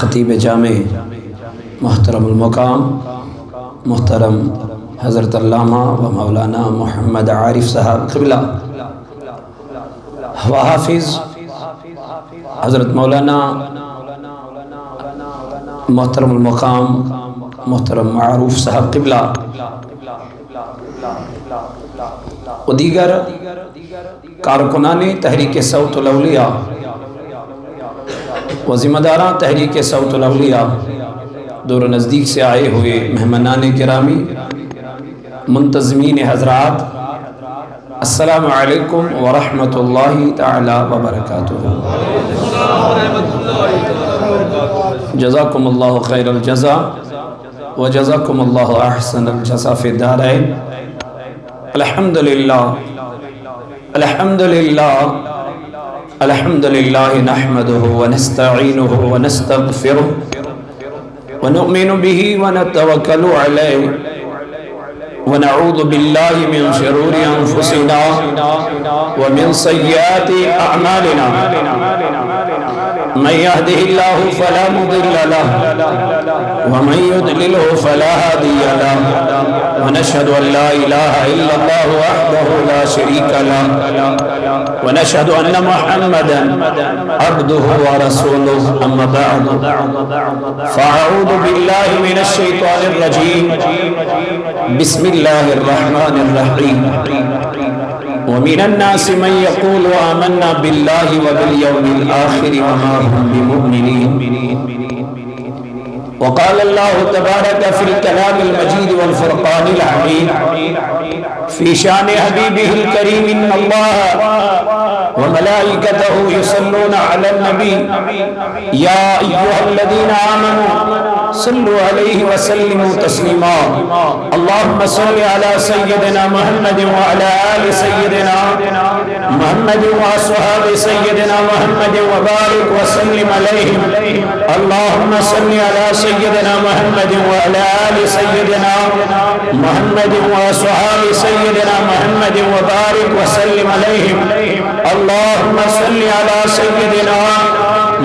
ख़तीब जामे मुहतरमुल मकाम मुहतरम हज़रत अल्लामा व मौलाना मोहम्मद आरिफ साहब क़िबला व हाफिज़ हज़रत मौलाना मुहतरमुल मकाम मुहतरम मारूफ साहब क़िबला व दीगर कारकुनाने तहरीक सौतुल औलिया व ज़िम्मेदारान तहरीक सौतुल औलिया दूर नज़दीक से आए हुए मेहमानान गिरामी मुंतज़मीन हज़रात अस्सलामु अलैकुम व रहमतुल्लाहि तआला व बरकातुहू। जज़ाकुमुल्लाहु खैरल जज़ा व जज़ाकुमुल्लाहु अहसनल जज़ा फ़िद दारैन। अल्हम्दुलिल्लाह अल्हम्दुलिल्लाह अल्हम्दुलिल्लाह नहमदुहु व नस्तईनुहु व नस्तगफिरुहु व नु'मिनु बिही व नतवक्कलु अलैहि व नऊज़ु बिल्लाहि मिन शुरूरि अनफुसिना व मिन सय्यिआति अअमालिना। मन यहदिहिल्लाहु फला मुदिल्ल लहु व मन युद्लिलहु फला हादिय लहु व नशहदु अन ला इलाहा इल्लल्लाहु वहदहु ला शरीका लहु व नशहदु अन्न मुहम्मदन अब्दुहु व रसूलुहु। अम्मा बअदु फ़अऊज़ु बिल्लाहि मिनश शैतानिर रजीम। बिस्मिल्लाहिर रहमानिर रहीम। व मिनन नासि मन यक़ूलु आमन्ना बिल्लाहि व बिल यौमिल आखिर व मा हुम बिमुमिनीन। वक़ाल अल्लाहु तबारक फ़िल कलामिल मजीद वल फ़ुरक़ानिल हमीद फ़ी शान हबीबिहिल करीम इन्नल्लाह व मलाइकतहु युसल्लूना अलन नबी या अय्युहल्लज़ीना आमनू सल्लु अलैहि व सल्लिमू तस्लीमा। अल्लाहुम्मा सल्लि अला सय्यिदिना मुहम्मद व अला आलि सय्यिदिना मुहम्मद व अस्हाबि सय्यिदिना मुहम्मद व बारिक व सल्लिम अलैहिम। अल्लाहुम्मा सल्लि अला सय्यिदिना मुहम्मद व अला आलि सय्यिदिना मुहम्मद व अस्हाबि सय्यिदिना मुहम्मद व बारिक व सल्लिम अलैहिम। अल्लाहुम्मा सल्लि अला सय्यिदिना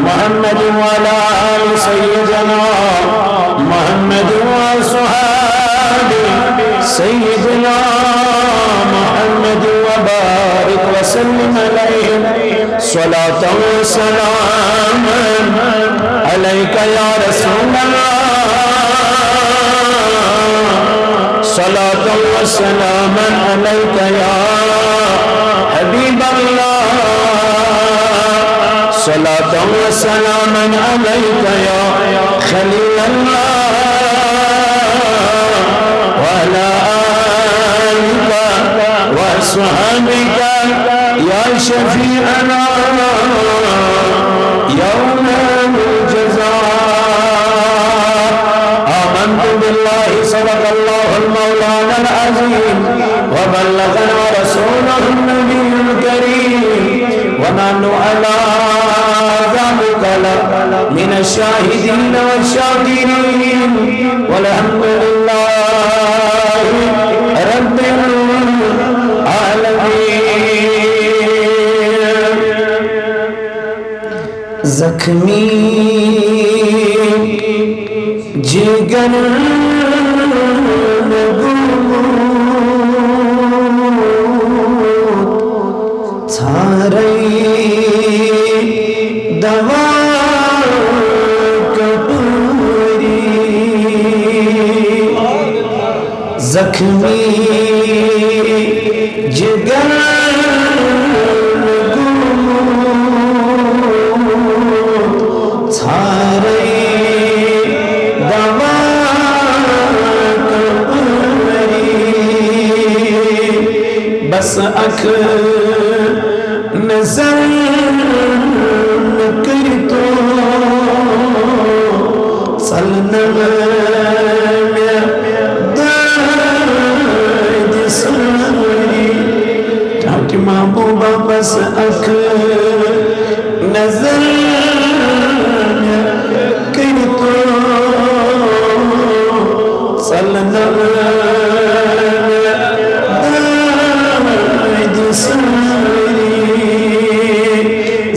मुहम्मद व अला आलि सय्यिदिना मुहम्मद व अस्हाबि सय्यिदिना मुहम्मद व बारिक व सल्लिम अलैहिम। स्वलातन व सलामन अलैका या रसूलल्लाह। स्वलातन व सलामन अलैका या हबीबल्लाह। स्वलातन व सलामन अलैका या खलीलल्लाह व अला आलिका व अस्हाबिका या शफीअना यौमल जज़ा। आमन्तु बिल्लाहि सदक़ल्लाहुल मौलानल अज़ीम व बल्लगना रसूलुहुन नबियुल करीम व नहनु अला ज़ालिका मिनश शाहिदीन व शाकिरीन वल्हम्दुलिल्लाहि रब्बिल आलमीन। ज़ख्मी जिगर दवा कपूरी ज़ख्मी जिगर सारे दवा कपूरी बस अख नजर कर तो सलनम महबूबा बस अख नजर कर तो सलनम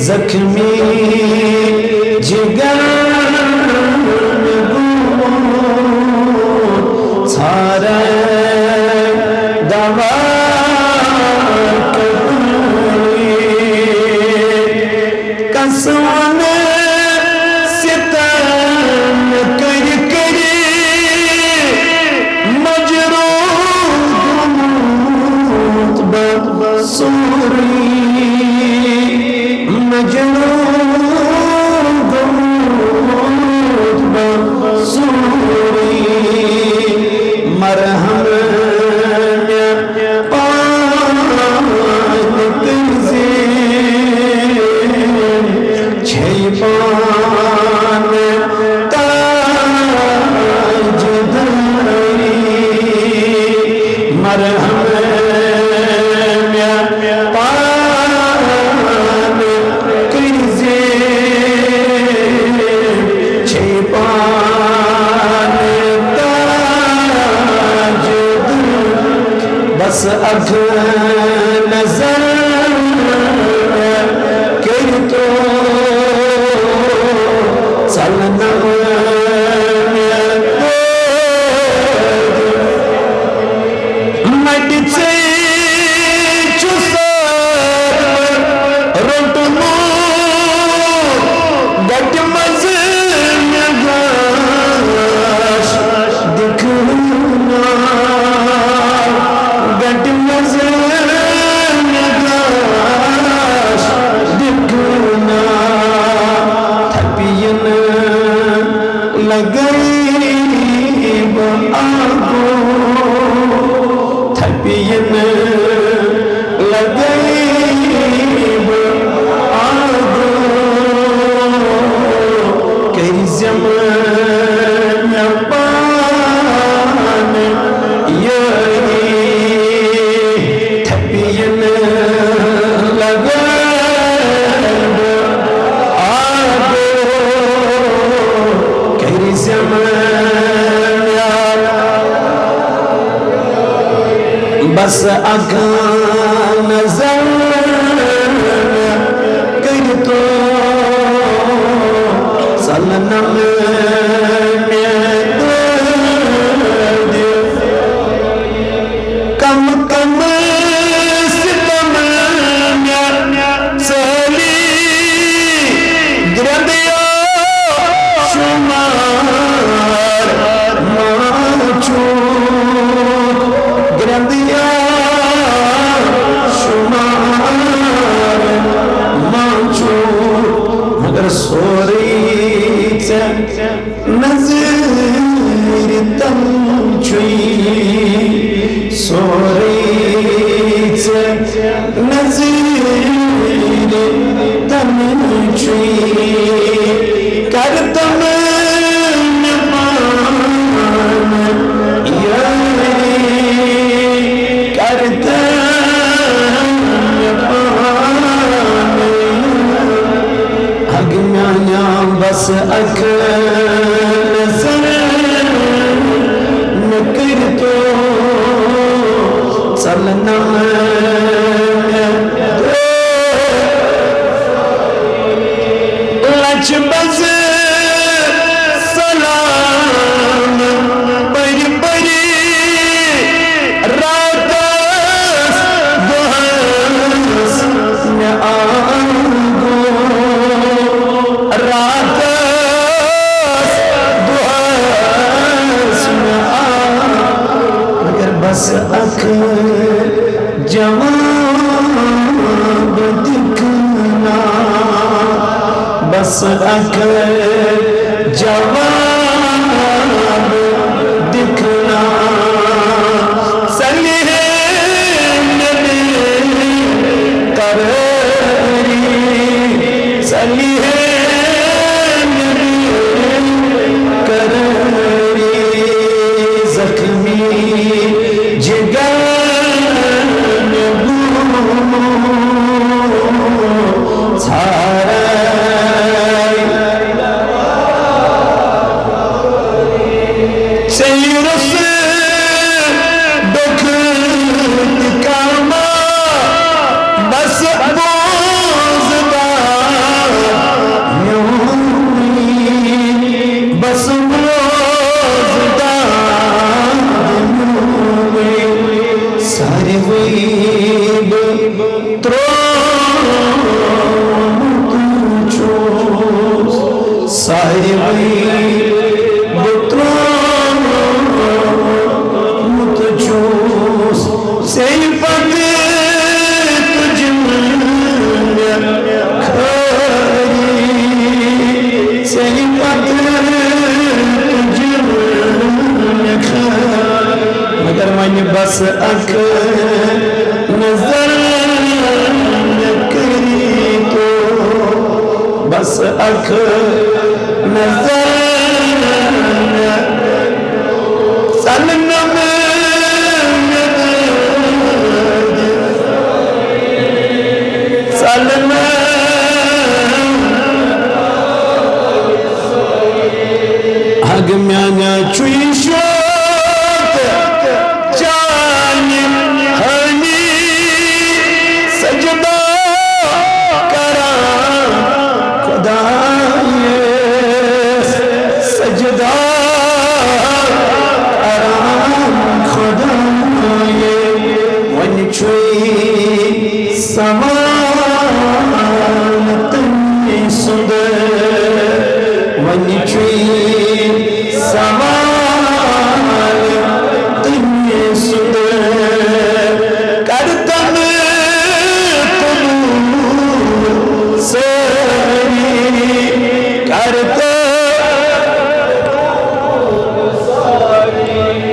जख्मी जिगर सारा दवा कसवन सितम कर करे मजरूद बसूरी मजरूद बसूरी मरहम बस अख नजर कर तो चलना मट से रोटनो गट मज दिखना गट मज दिखना थपियन लगई आगो थपियन लगई आगो कई ज़मान पान यही थपियन लगई आगो कई ज़मान बस अगा नजर कर तो सलनम कम कम सितम चली गिरदिया शुमार माचू गिरदिया शुमार माचू मगर सोरी नजर तम छुई सोरी नजर तम छुई कर तम बस अख नजर न कर तो चलना लच बज सलाम पर परी रात दुहस न आगो रात दुहस न मगर बस अख जवाब दिखना बस अख जवाब दिखना सली है नबी कररी सली है नबी कररी जख्मी जिगर बस मगर मन बस अख नजर करी तो बस अख नजर सनम सनम हग म्याना चुई शोक जानी हनी सजदा करा खुदा सजदा करा खुदा वन चुई समानत सुद वन चुई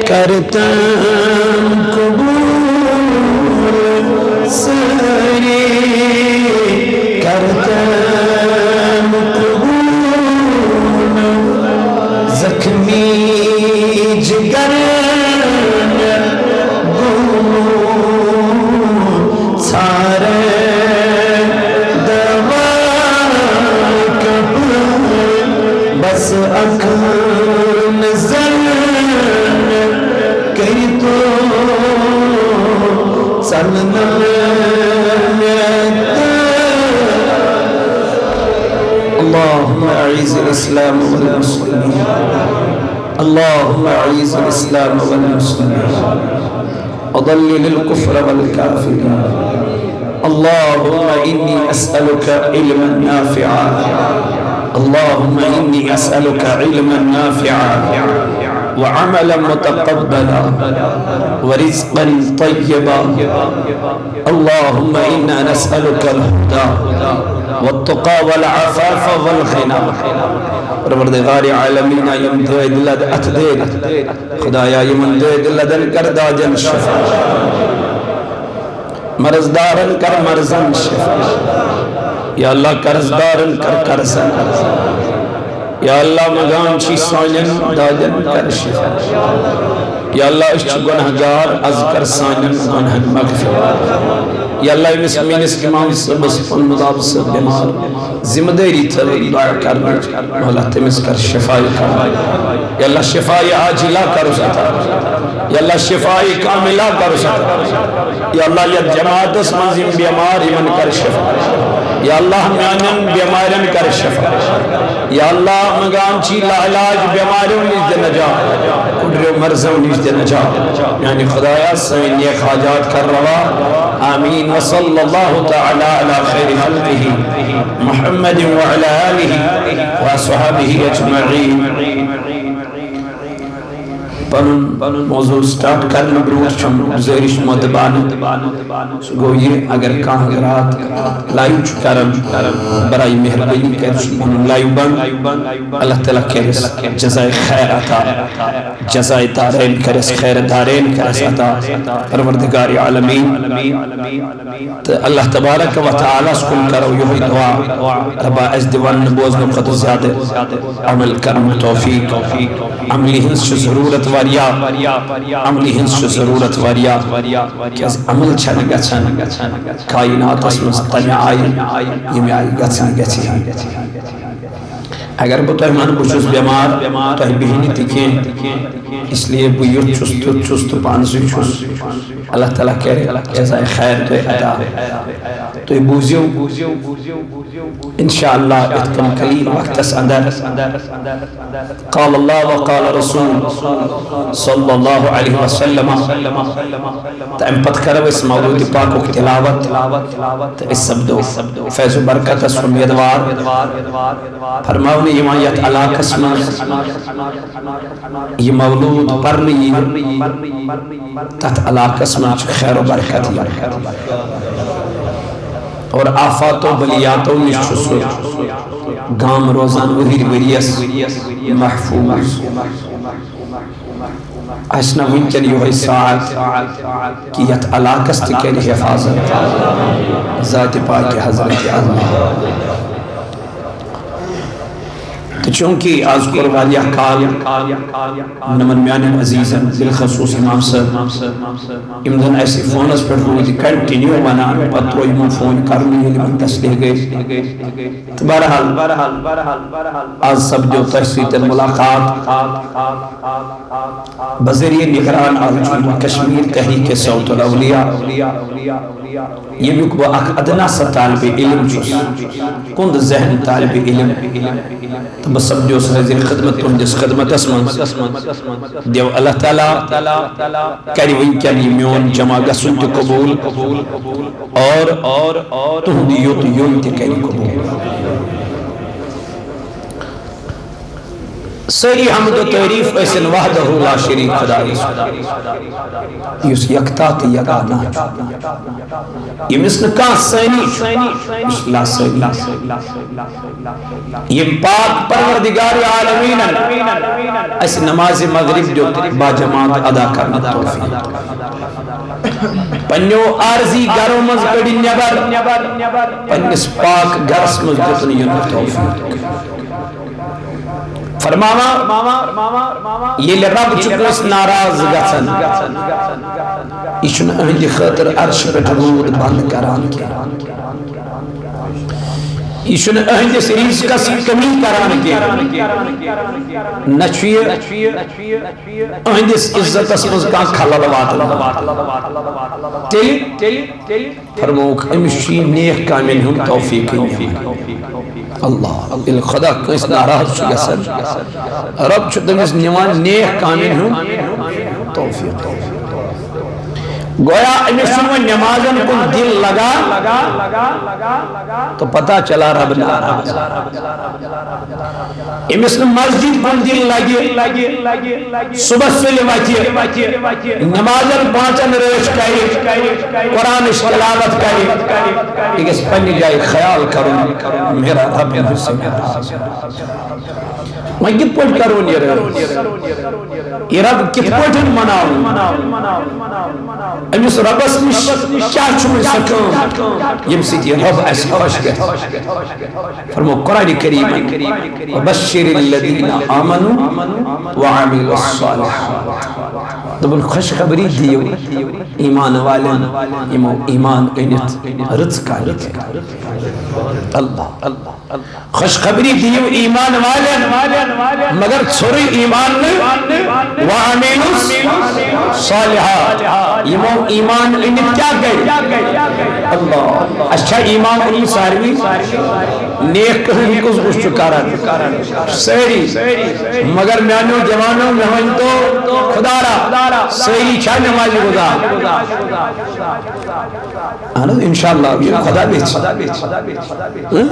करतम कबूल सरी करतम कबूल जख्मी जिगर सारे दवा बस अख नजर कही तो اللهم أعز الإسلام والمسلمين اللهم أعز الإسلام والمسلمين وضلل الكفر والكافرين اللهم إني أسألك علما نافعا اللهم إني أسألك علما نافعا وعملا متقبلا ورزقا طيبا اللهم إنا نسألك الهدى والتقى والعفاف والغنى परवरदिगार आलमीन यम दे दिल अतदेर खुदाया यमन दे दिल दन कर दाजन शफा मर्जदारन कर मर्जन शफा या अल्लाह कर्जदारन कर कर्जन या अल्लाह मगान छी सानन दाजन कर शफा या अल्लाह इस गुनहगार अज कर सानन गुनहन मगफिरत या अल्लाह मिस इमाम सबस मुदाब से बीमार जिम्मेदारी थर दुआ करना मौला तमिस कर शिफा कर या अल्लाह शिफा आजिला कर सता या अल्लाह शिफा कामिला कर सता या अल्लाह या जमात मजिम बीमार इमन कर शिफा या अल्लाह म्यानन बीमारन कर शिफा या अल्लाह मगान ची लाइलाज बीमारियों निज दे नजात कुडरे मर्जों निज दे नजात यानी खुदाया सभी नेक हाजात कर रवा आमीन व सल्लल्लाहु तआला अला खैर खल्क़िही मुहम्मद व अला आलिही व अस्हाबिही अजमईन पन मौजू स्टार्ट करने ब्रूच हम गुजारिश मदबान गो ये अगर कहाँ रात लाइव करम बराई मेहरबानी कर लाइव बन अल्लाह ताला करे जज़ाए खैर अता जज़ाए दारैन करे खैर दारैन करे अता परवरदिगार आलमीन तो अल्लाह तबारक व तआला सुन करो यो दुआ रब्बा अज दीवान बोझ में कद ज्यादा अमल करम तौफीक अमली हिंस जरूरत वारिया अमली हिंस जरूरत वारिया क्या अमल छन गछन कायनात में तने आई ये आई गछन गछि अगर बतो मन बुझुस बीमार तो बिहनी तिके इसलिए बुयो चुस्त पानसु छुस अल्लाह ताला करे जज़ाए खैर तो अदा तो बुझियो इंशाअल्लाह इतकम कलील वक्त अंदर قال الله وقال رسول صلى الله عليه وسلم तम पत करब इस मौलूद पाक की तिलावत इस शब्दों फैज़ बरकत सुमेदवार फरमावने इमायत अला कसम ये मौलूद परनी तत अला कसम खैर बरकत और आफातो बलियातो निश्चुसु गाम रोजान वहीर वरियस महफूज असना वंचन यो साथ कि यत अलाकस के हिफाजत ज़ात पाक हज़रत अल्लाह। तो चूंकि आज कुर्बानिया काल नमन म्यान अजीजन बिलखसूस इमाम साहब इमदन ऐसे फोनस पे रोज कंटिन्यू बना पत्रो इमाम फोन करने के लिए तस्लीह गए। तो बहरहाल आज सब जो तहसील मुलाकात बज़रिए निगरान आलम कश्मीर तहरीक सौतुल औलिया ये भी वो अदना सा तालिब इल्म कुंद ज़हन तालिब इल्म तो बस सब जो सजर खिदमत तुंदिस खिदमत असमन देव अल्लाह ताला करी वंकन म्योन जमा गसुन ते कबूल और तुंदी योन ते करी कबूल। सही हमद तारीफ ऐसन वहदहु ला शरीक खुदा युस यकता ते यगाना यमिस न का सनी ला सनी ये पाक परवरदिगार आलमीन ऐसे नमाज मगरिब जो बा जमात अदा करना तौफीक पन्यो आरजी घरों मज गड़ी नबर पन्निस पाक गरस मज दुतन यन तौफीक फरमावा ये रब चुकोस नाराज गसन इशन अहद खतर अर्श पे रूद बंद करान के इशन अहद सीरीज का कमी करान के नचिए अहद इज्जत असमज का खलल वात तेल फरमोक अमिशी नेक कामिल हम तौफीक अल्लाह खुदा कस नाराज गसन रब तमिस निवान नेक कामिल हम तौफीक गोया नमाजन को दिल लगा तो पता चला रब नाराज। इमिस मस्जिद को दिल लगे सुबह से नमाजन पांचन रेश कुरान तिलावत करे पन्नी जाए ख्याल करूं मेरा रब मुझसे नाराज मैं कित पट करूं ये रब कित पट मनाऊं अमिस रबस क्या छुम सकूं यम सिटी रब अस खुश गए फरमो कुरान करीम वबश्शिरिल लदीना आमनु व अमिलुस सालिहात तो खुशखबरी दियो ईमान वाले ईमान अनित रज का अल्लाह खुशखबरी दियो ईमान वाले मगर छोरी ईमान व अमिलुस सालिहात यमो ईमान अनित क्या गए अल्लाह अच्छा ईमान अनित सारवी नेक कुछ कुछ कारण सही मगर म्यानो जवानों में तो खुदारा सही छा नमाज गुदा अन इंशाअल्लाह ये खुदा बेच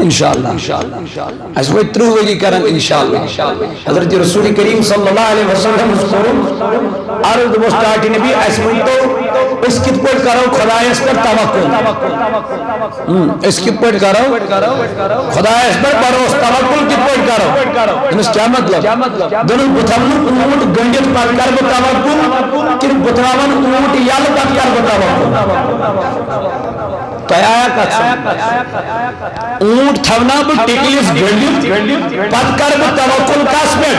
इंशाअल्लाह आज वो त्रू वली करन इंशाअल्लाह हजरत रसूल करीम सल्लल्लाहु अलैहि वसल्लम उसको अर्द वो स्टार्ट नबी ऐसे तो इसकी पर करो खुदायस पर तवक्कुल इसकी पर करो खुदायस पर भरोसा तवक्कुल की पर करो इस क्या मतलब दोनों बुथावन ऊंट गंडित पर कर तवक्कुल कि बुथावन ऊंट याल पर कर तवक्कुल तया का ऊंट थवना पर टिकलिस गंडित पद कर तवक्कुल कास पे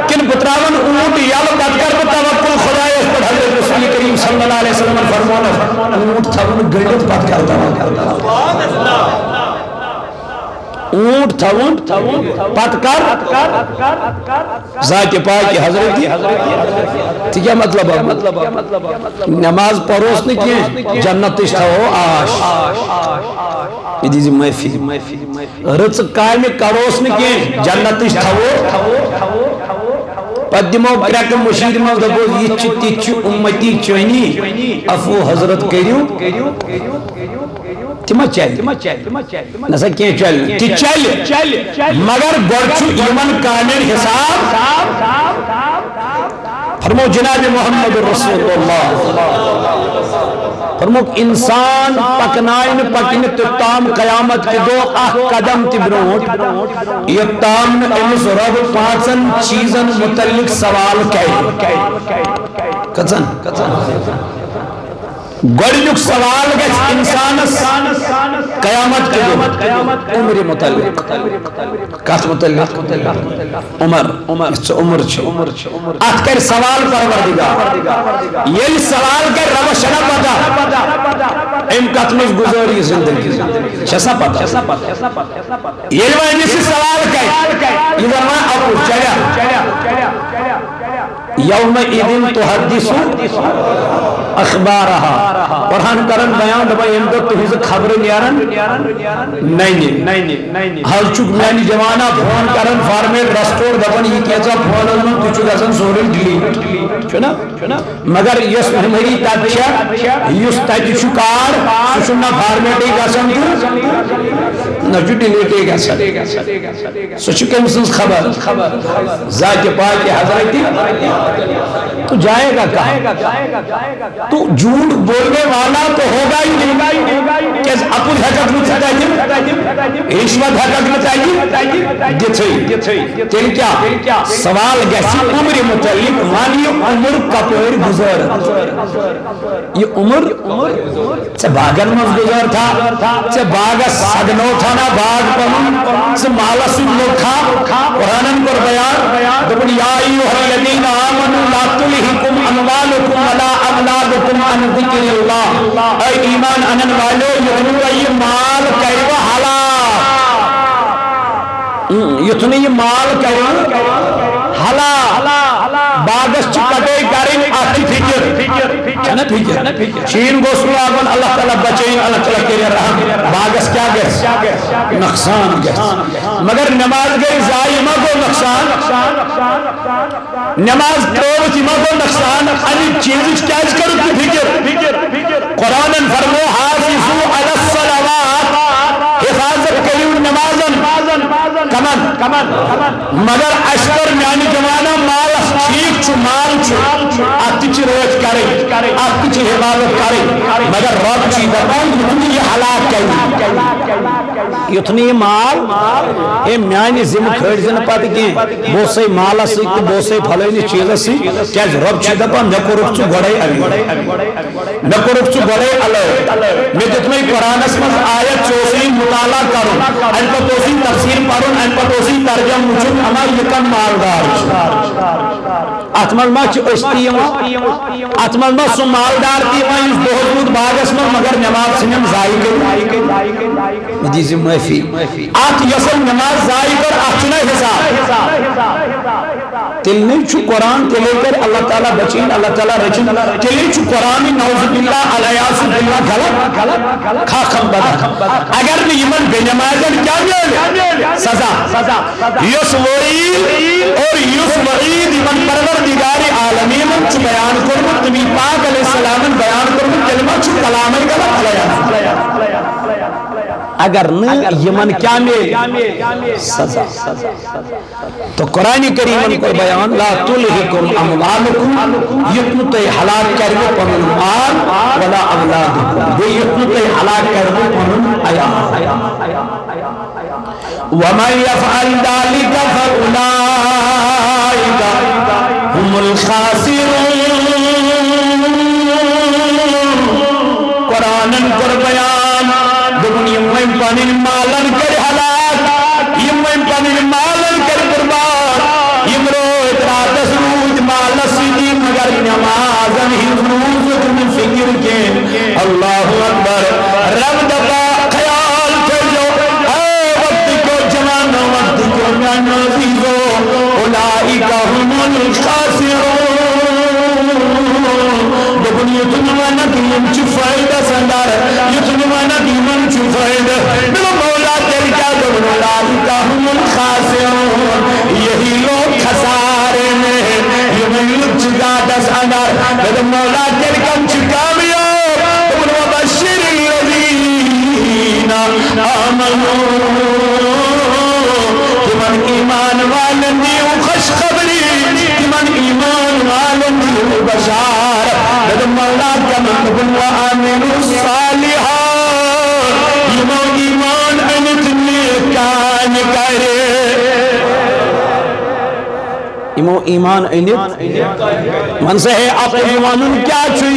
किन बुथावन ऊंट याल पद कर तवक्कुल खुदायस पर हजरत रसूल करीम सल्लल्लाहु अलैहि वसल्लम फरमाना ऊंट थवन गंडित पद कर सुभान अल्लाह ऊंट थवन पतकर ज़ात पाक की हजरत क्या मतलब नमाज परोस न कि जन्नत हो आश ये महफिल रच काम करोस न कि जन्नत हो पदमो क्रक मुशीर में दबो ये उम्मती चोनी अफू हजरत करियो तिमा चल नसा के चल मगर गोरछु ईमान कामिल हिसाब फरमो जनाब मोहम्मद रसूलुल्लाह फरमो इंसान पकनाइन पकन ताम कयामत के दो कदम तिब्रोट ये ताम अमिस रब पांचन चीजन मुतल्लिक सवाल कचन गोडुक सवाल इंसानस कयामत के दो उम्र मुतल्लिक कस मुतल्लिक उमर उमर अत कर सवाल परवरदिगार ये सवाल कर रब शना पता एम कत में गुजारी जिंदगी शसा पता ये वजह से सवाल कर इधर में अब चला यौम इदिन तुहद्दिसु अखबारहा कुरान करन बयान दबा इन दो तुहिज खबर न्यारन नहीं हल चुक मैंने जमाना फोन करन फॉर्मेट रेस्टोर दबन ये कैसा फोन न तुचु गसन सोरन डिलीट छना मगर यस मेमोरी तच्छा युस तच्छु कार सुना फॉर्मेट ही गसन न जु डिलीट ही गसन सुचु केमसस खबर जाके पाक हजरत तो जाएगा कहाँ? तो झूठ बोलने वाला तो होगा ही नहीं। कैसे अपुल हकत में चाहिए, रिश्वत हकत में चाहिए। तेल क्या सवाल गैसी उम्र मुतल्लिक मानियो उम्र कपोर गुजर ये उम्र से बागन में गुजर था से बाग सदनो था ना बाग पमन से माला सुन लो खा कुरान पर बयान तो या अय्युहल्लज़ीना आमनू ला तुल्हिकुम अमवालुकुम वला अवलादुकुम अन ज़िक्रिल्लाह ऐ ईमान अनन वालो ये माल कैवा हला ये माल कैवा हला बागस कटे करें आखी फिक्र ना फिक्र शीन गोसलो आगन अल्लाह ताला बचें अल्लाह ताला के रहम बागस क्या गैस नुकसान गैस मगर नमाज गई जायमा को नुकसान नमाज तोबा को नुकसान अली चीज क्या करो फिक्र कुरान फरमो हाफिजू अलस सलावात हिफाजत करियो नमाजन कमन मगर अशकर यानी जमाना माल ठीक छु माल छु अतिच रोज करे अतिच हिफाजत करे मगर रब ची दबान ये हालात कई इतनी माल ए म्यानी जिम खर्जन पत के बोसे माल से बोसे फलैनी चीज से क्या रब ची दबान न करो छु गड़े न करो छु गड़े अल मैं जितने कुरान में आयत 34 मुताला करो अन पर तोसी तफसीर पढ़ो अन पर तोसी तर्जम मुझ हमार यकम मालदार अतमल मा अस्ती अतमल मा सु मालदार ती इस बहुत बागस में मगर नमाज सिनम जाई कर दीजिए माफी आत यसल नमाज जाई कर अचना हिसाब तिल नहीं छु कुरान ते लेकर अल्लाह ताला बचीन अल्लाह ताला रचिन तिल छु कुरान नौजुबिल्लाह अलयासु बिल्लाह गलत खा खम बदा अगर नहीं ईमान बेनमाजन क्या मिले सजा युस वईद और युस वईद ईमान परवरदिगार आलमीन छु बयान करबो नबी पाक अलैहि सलाम बयान करबो कलमा छु कलाम गलत अलया अगर न यमन क्या मिले सजा तो कुरान करीम को बयान ला तुल्हिकुम अमवालुकुम यतनु ते हलाक करबो पनुन माल वला अवलादुकुम ये यतनु ते हलाक करबो पनुन आया वमन यफअल दालिका फउलाइका हुमुल खासिरून कुरानन कर बयान दुनिया में पनिन मालन कर हलाक यमन पनिन मालन कर कुर्बान यमरो इतना दसरूज माल सीधी मगर नमाजन ही रूज में फिक्र के अल्लाहु अकबर रब दबा ख्याल करो ए वक्त को जवान वक्त को नजीबो उलाइका हुमुल खासिरून दुनिया दुनिया न की फायदा संदार ये दुनिया न की मन छु फायदा मेरा मौला तेरी क्या दो उलाइका हुमुल खासिरून यही लोग खसारे में ये मैं जुदा दस अंदर मेरा मौला तेरी कम कामयाब तुम बशिर लजीना आमनू तुमन ईमान वाले खुशखबरी तुमन ईमान वाले बशार मौला कमन व आमिलु सालिहात यमो ईमान अनित नेकान करे इमो ईमान अनित मन से है आप ईमानुन क्या छुई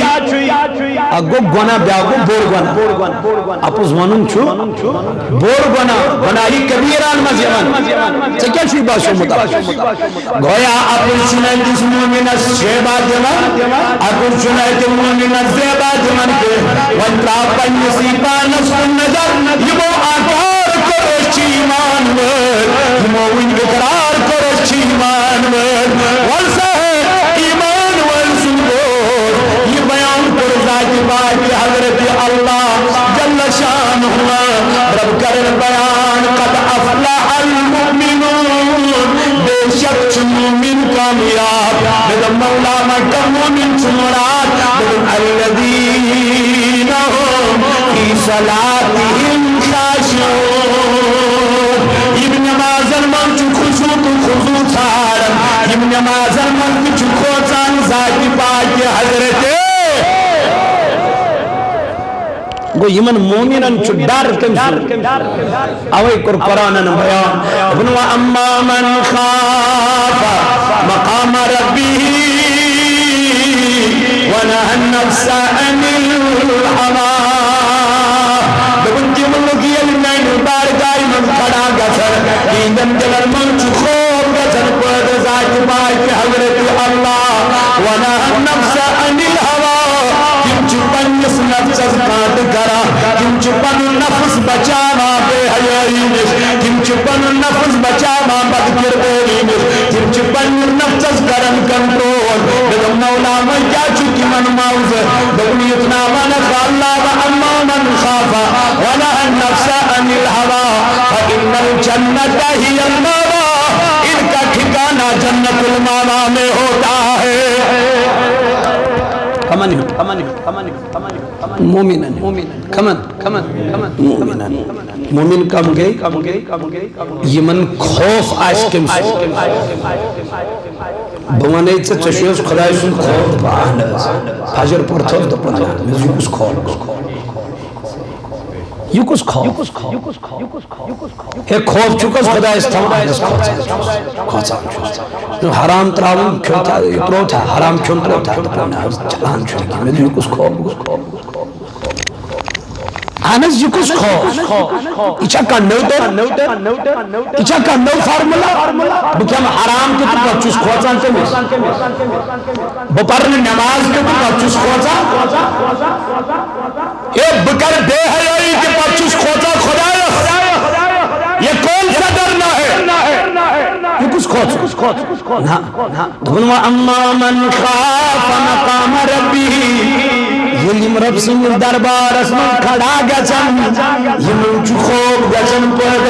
अगो गुना ब्यागो बोर गुना अपुस वनुन छु बोर गुना गुनाही कबीरान मजमन से क्या छुई बाशो मुता गोया अपुस सुनाई जिस मोमिन शेबा देवन अपुस सुनाई जिस मोमिन ज़ेबा देवन के वंत्रा पंयसीबा नस्कुन नजर यमो आकार करो ईमान वर यमो इकरार करो ईमान वर वलसा ईमान वल सुनो ये बयान कर जाति बात हजरत अल्लाह जल्ल शान हुआ रब कर बयान कद अफलह अल मुमिनून बेशक मुमिन कामयाब मेरा मौला मक्का मुमिन चुमरात अल्लज़ीना हुम फी सलातिहिम खाशिऊन इब्न नमाज़ल मंच खुशू तो खुशू छाड़ इब्न नमाज़ल मंच खोचान जाति बात हजरत गो यमन मोमिनन छु डर अवै कुरानन बयान इब्न व अम्मा मन खाफा मकाम रब्बिही व नहा नफ्स अनिल हवा दुबंती मुल्कियल मैन बारगाह मन खड़ा गसर दीन दिलर मन छु खूब गसर पद जात बात हजरत अल्लाह व नहा नफ्स अनिल हवा पंस नफ्स काट करा किम पन नफ्स बचावा बेहयाई किम पन नफ्स बचावा बदकिरदारी किम पन नफ्स करन कंट्रोल मेरा मौला मैं क्या चुकी मन माउज बगनी इतना मन अल्लाह व अम्मा मन खाफा व नहा नफ्स अनिल हवा फइन्नल जन्नत हियल मावा इनका ठिकाना जन्नतुल मावा में होता है मोमिनन मोमिन कम गई यमन खौफ आज कम बवने चशुस खुदाय सुन खौफ बान फजर पढ़थस दपन युकुस खौफ युकुस हे खौफ चुकस खुदाय थमास खोचा हराम त्रावन खोता प्रोथा हराम चुन प्रोथा दपन चलान छुकी में युकुस खौफ आनस युकुस खौफ इचा का नोट इचा का नो फार्मूला बुकम हराम के तो बचुस खोचान ते बपर नमाज के तो बचुस खोचा ये बकर बेहयाई के बचुस खोचा खुदाया ये कौन सा डरना है युकुस खोच ना धुनवा अम्मा मन खाफ मकाम रब्बिही यलिम रब सिंह दरबार में खड़ा गचन यम खूब गचन पद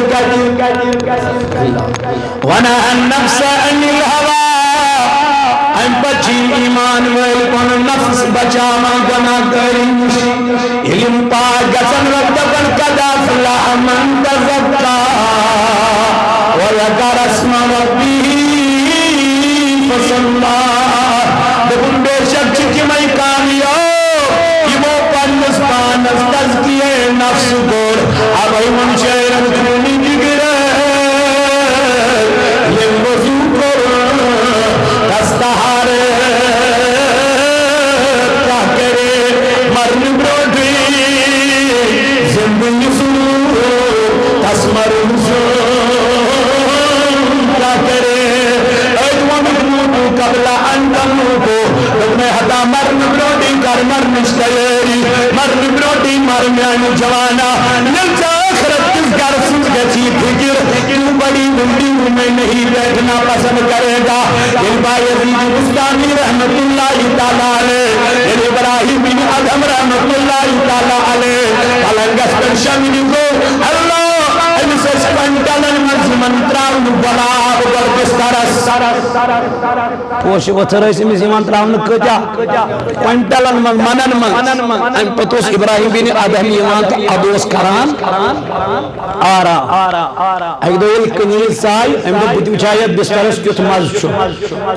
वना नफ्स अनिल हवा अन बची ईमान वल कोन नफ्स बचावा गना करी इल्म पा गचन रब्बन कदा फला मन तज़क्का व यकर अस्मा रब्बिही फसल्ला देखुन बेशक कि मैं कामयाब तज़किए नफ्स गोर अब मन शहर खूनी जिगरे ये वजू कर दस्तहारे क्या करे मरन ब्रोधी जिंदगी सुनो तस्मर क्या करे कबला अंतम को मैं हता मरन ब्रोधी कर मरन शयरी मरन ब्रोटी मरम्यान जवाना नलचा आखिरत किस घर सुन गची फिक्र क्यों बड़ी बिल्डिंग में नहीं बैठना पसंद करेगा इल्बा यजीद बुस्तानी रहमतुल्लाह तआला अलैह इब्राहिम बिन अदम रहमतुल्लाह तआला अलैह पलंगस पर शमीन को अल्लाह इनसे स्पंदन मजमन त्रावन बलाब गल बिस्तरस पोश वथर अमिस त्रावन कत्या क्विंटलन मनन मन पे इब्राहिम बिन अदम तो अद करान आराम अक दो कनीज साय अमे बुत वुचा ये बिस्तरस क्युत मज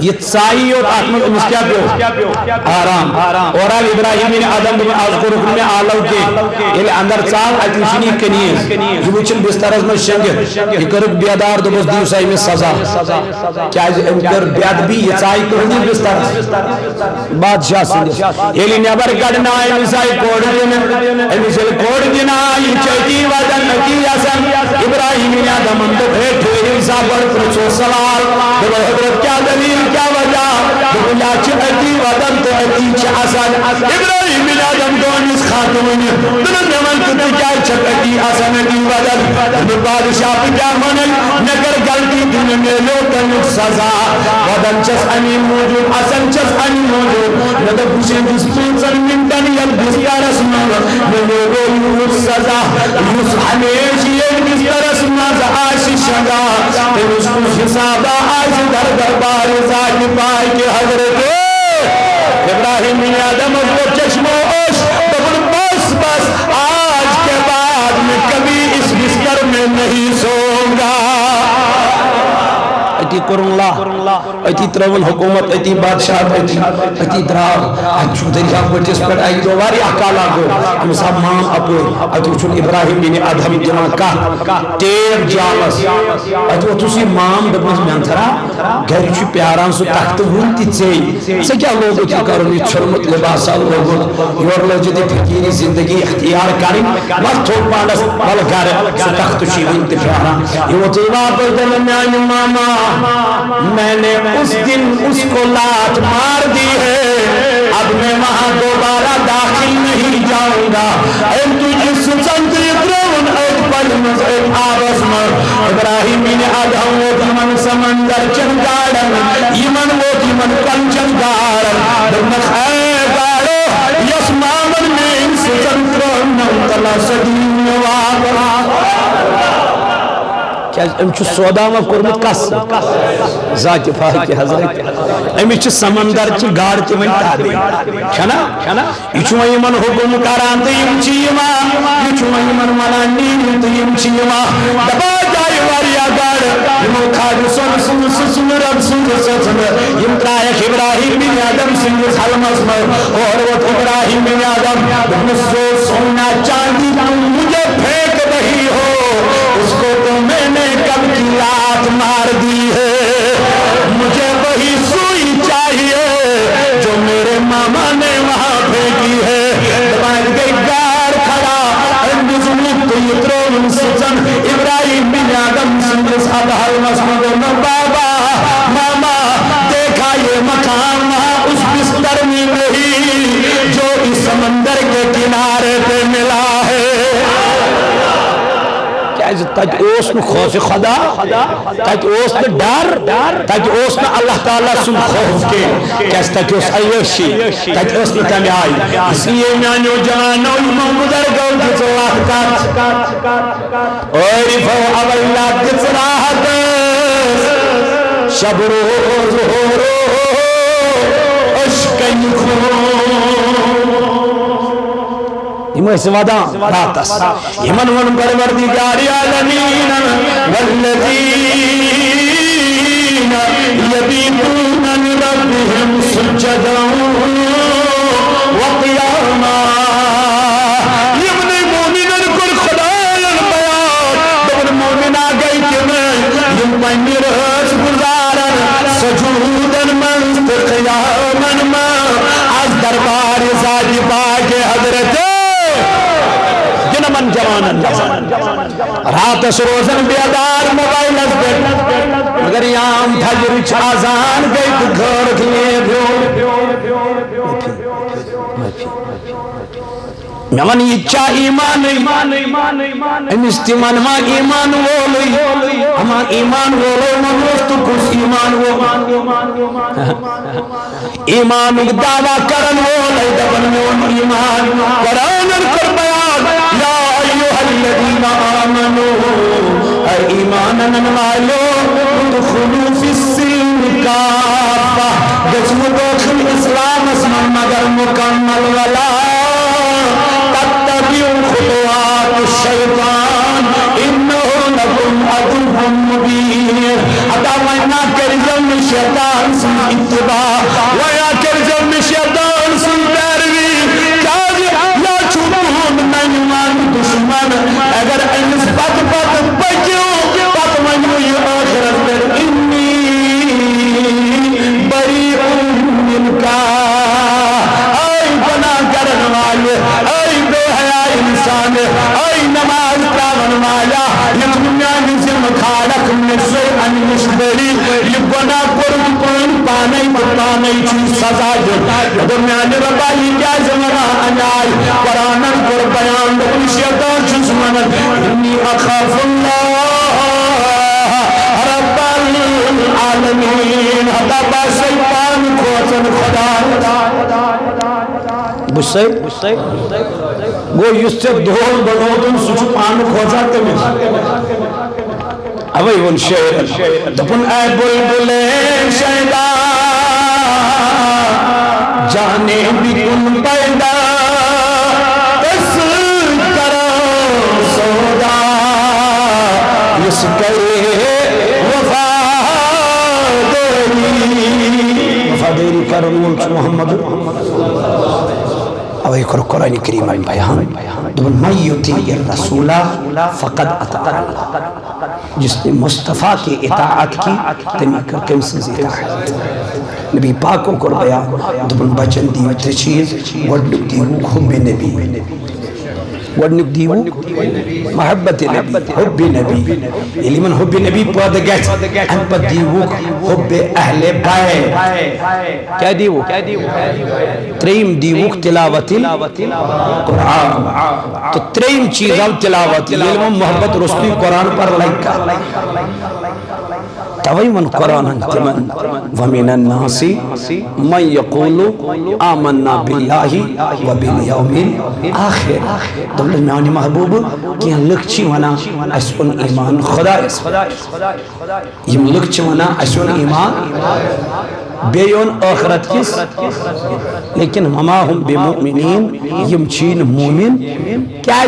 यह साई योत अमिस क्या पे आराम और अब इब्राहिम बिन अदम आज कोर मे आलव के अंदर चाल अत वुचन यह कनीज यह वुचन बिस्तरस मज शंगित यह कर बेदार दोपस दिव सा अमिस सजा क्या कर बेदबी यह चाय कर बिस्तरस बादशाह सदिस ये नबर कड़न अमिस आई कोड़ दिन अमिस कोड़ दिन आई चौथी वजन नकी आसन इब्राहिम बिन अदम तो ठहर सा बड़ पुछो सवाल हजरत क्या दलील क्या वजह अति वदन तो अति आसन इब्राहिम बिन अदम तो अमिस खातून क्या अति आसन अति वदन बादशाह क्या मन नगर गलती दिन मेलो तनुक सजा वदन चस अमी मौजूद आसन चस अमी मौजूद न तो पूछे जिस पूछन मिनटन यल बिस्तरस में सजा उस हमेशा ये बिस्तरस में आशी शगा ते उसको हिसाब आज दर दरबार जात पाए के हजरत इब्राहिम बिन अदम को चश्मो ओश बस बस आज के बाद मैं कभी इस बिस्तर में नहीं सोऊंगा अति कुरुल्ला अति त्रवन हुकूमत अति बादशाह अति द्राव अचु दरिया बटिस पर आई दो वारी अकाला गो हम सब मां अपो अचु इब्राहिम बिन अदम जना का टेर जालस अचु तुसी मां दबस मंथरा घर छु प्यारान सु तख्त वुन ति से क्या लोग की करो नि छरमत लिबास लोग योर लोग जदी फकीरी जिंदगी इख्तियार करें मत थोड़ पांडस बल घर सु तख्त छु वुन ति प्यारा यो तो वापस दल न्याय मामा मैंने उस दिन उसको लात मार दी है अब मैं वहां दोबारा दाखिल नहीं जाऊंगा इब्राहिम बिन अदम यमन समंदर चंगाड़न यमन वो यमन कंचन गाड़न गाड़ो यस मामन में स्वतंत्र नंतला सदीनवा क्या सौदा मा कोर्मुत कस जात फाक हजरत अमिस समंदर च गाड़ ति वन ताबे छना यह यमन हुकुम करान तो यम यमन वनान नीन तो यम दबा जाए वारिया गाड़ यमो खाद सोन सुन रब सुन यम त्रायक इब्राहिम बिन अदम सिंह हलमस में और वो इब्राहिम बिन अदम सो सोना चांदी मुझे फेंक रही हो उसको तो मैंने कब की लात मार दी है मुझे वही सुई चाहिए जो मेरे मामा ने वहां फेंकी है गार खड़ा इब्राहिम बिन अदम बाबा मामा देखा ये मकान वहां उस बिस्तर में नहीं जो इस समंदर के किनारे पे मिला है तत खौफ खुदा तत डर तत अल्लाह ताला सुन खौफ के तत अयशी तत तम आय इसलिए मानो जवानो गुजर गो शब रोज वदा रातस यमन वन परवरदिगार आलमीन वल्लज़ीन यबीतून लिरब्बिहिम सुज्जदन व क़ियामा यमन मोमिनन कुल खुदायन बयान दबन मोमिना गई कि मैं यम पंजर गुजारन सजूदन मन क़ियामन में आज दरबार साजी पाके हजरत रात रोजन बेदार मोबाइल मगर याम फजर आजान गई तो घर मन इच्छा ईमान अमिस तिमन मा ईमान वोल अमा ईमान वोल तो कुछ ईमान वो ईमान दावा करन वोल दबन मोन ईमान कुरान कर बयान या अय्युहल्लज़ीना आमनू ईमान मानन वालो दुखुलू फिस्सिल्म काफा गजमु दाखिल इस्लाम असमान मगर मुकम्मल वाला तत्तबिउ खुतवात शैतान इन्नहु लकुम अदुव्वुम मुबीन अदा वना कर जम शैतान से इत्तिबा वया कर जम शैतान से पैरवी या छुपून मनमान दुश्मन अगर इस पद पद बचो पद मनु ये आखिरत में इन्नी बरीउन मिनका ऐ गुनाह करने वाले ऐ बेहया इंसान ऐ नमाज पढ़ने वाला ये दुनिया में जिम खालक में से अनमुश्बरी ये गुनाह पर पाने चीज सजा जो दुनिया ने रबा ये क्या जमाना अनाय कुरान पर बयान शैतान दुश्मन इन्नी अखाफुल्लाह रब्बल आलमीन हदा शैतान को खुदा बुझे गो युसे दोल बनोदन सुच पान खोजा तमिस अवै वन शेर दपन ऐ बुलबुले शैदा जाने भी कुन पैदा इस करो सौदा इस करे वफादेरी कर मोहम्मद अब एक कुरान करीम में बयान दुबन मय्युती रसूला फकद अता अल्लाह जिसने मुस्तफ़ा की इताअत की तमी कर कमसे इताअत नबी पाक को बयान दुबन बचन दी चीज वडनुक दी हुब्बे नबी वडनुक दी मोहब्बत नबी हुब्बे नबी इलिमन हुब्बे नबी पद गच अन पद दी हुब्बे अहले बैत क्या दी त्रीम दी तिलावतिल कुरान तो त्रीम चीज अब तिलावत इल्म मोहब्बत रसूल कुरान पर लाइका तवई मन कुरान तमन वमिनन नासी मन यक़ूलु आमन्ना बिल्लाहि व बिल यौमिल आखिर दौलत मानी महबूब कि लक्ष्य वना असुन ईमान खुदा यम लक्ष्य वना असुन ईमान बेयोन आखिरत किस लेकिन ममा हम बेमुमिनीन यम चीन मोमिन क्या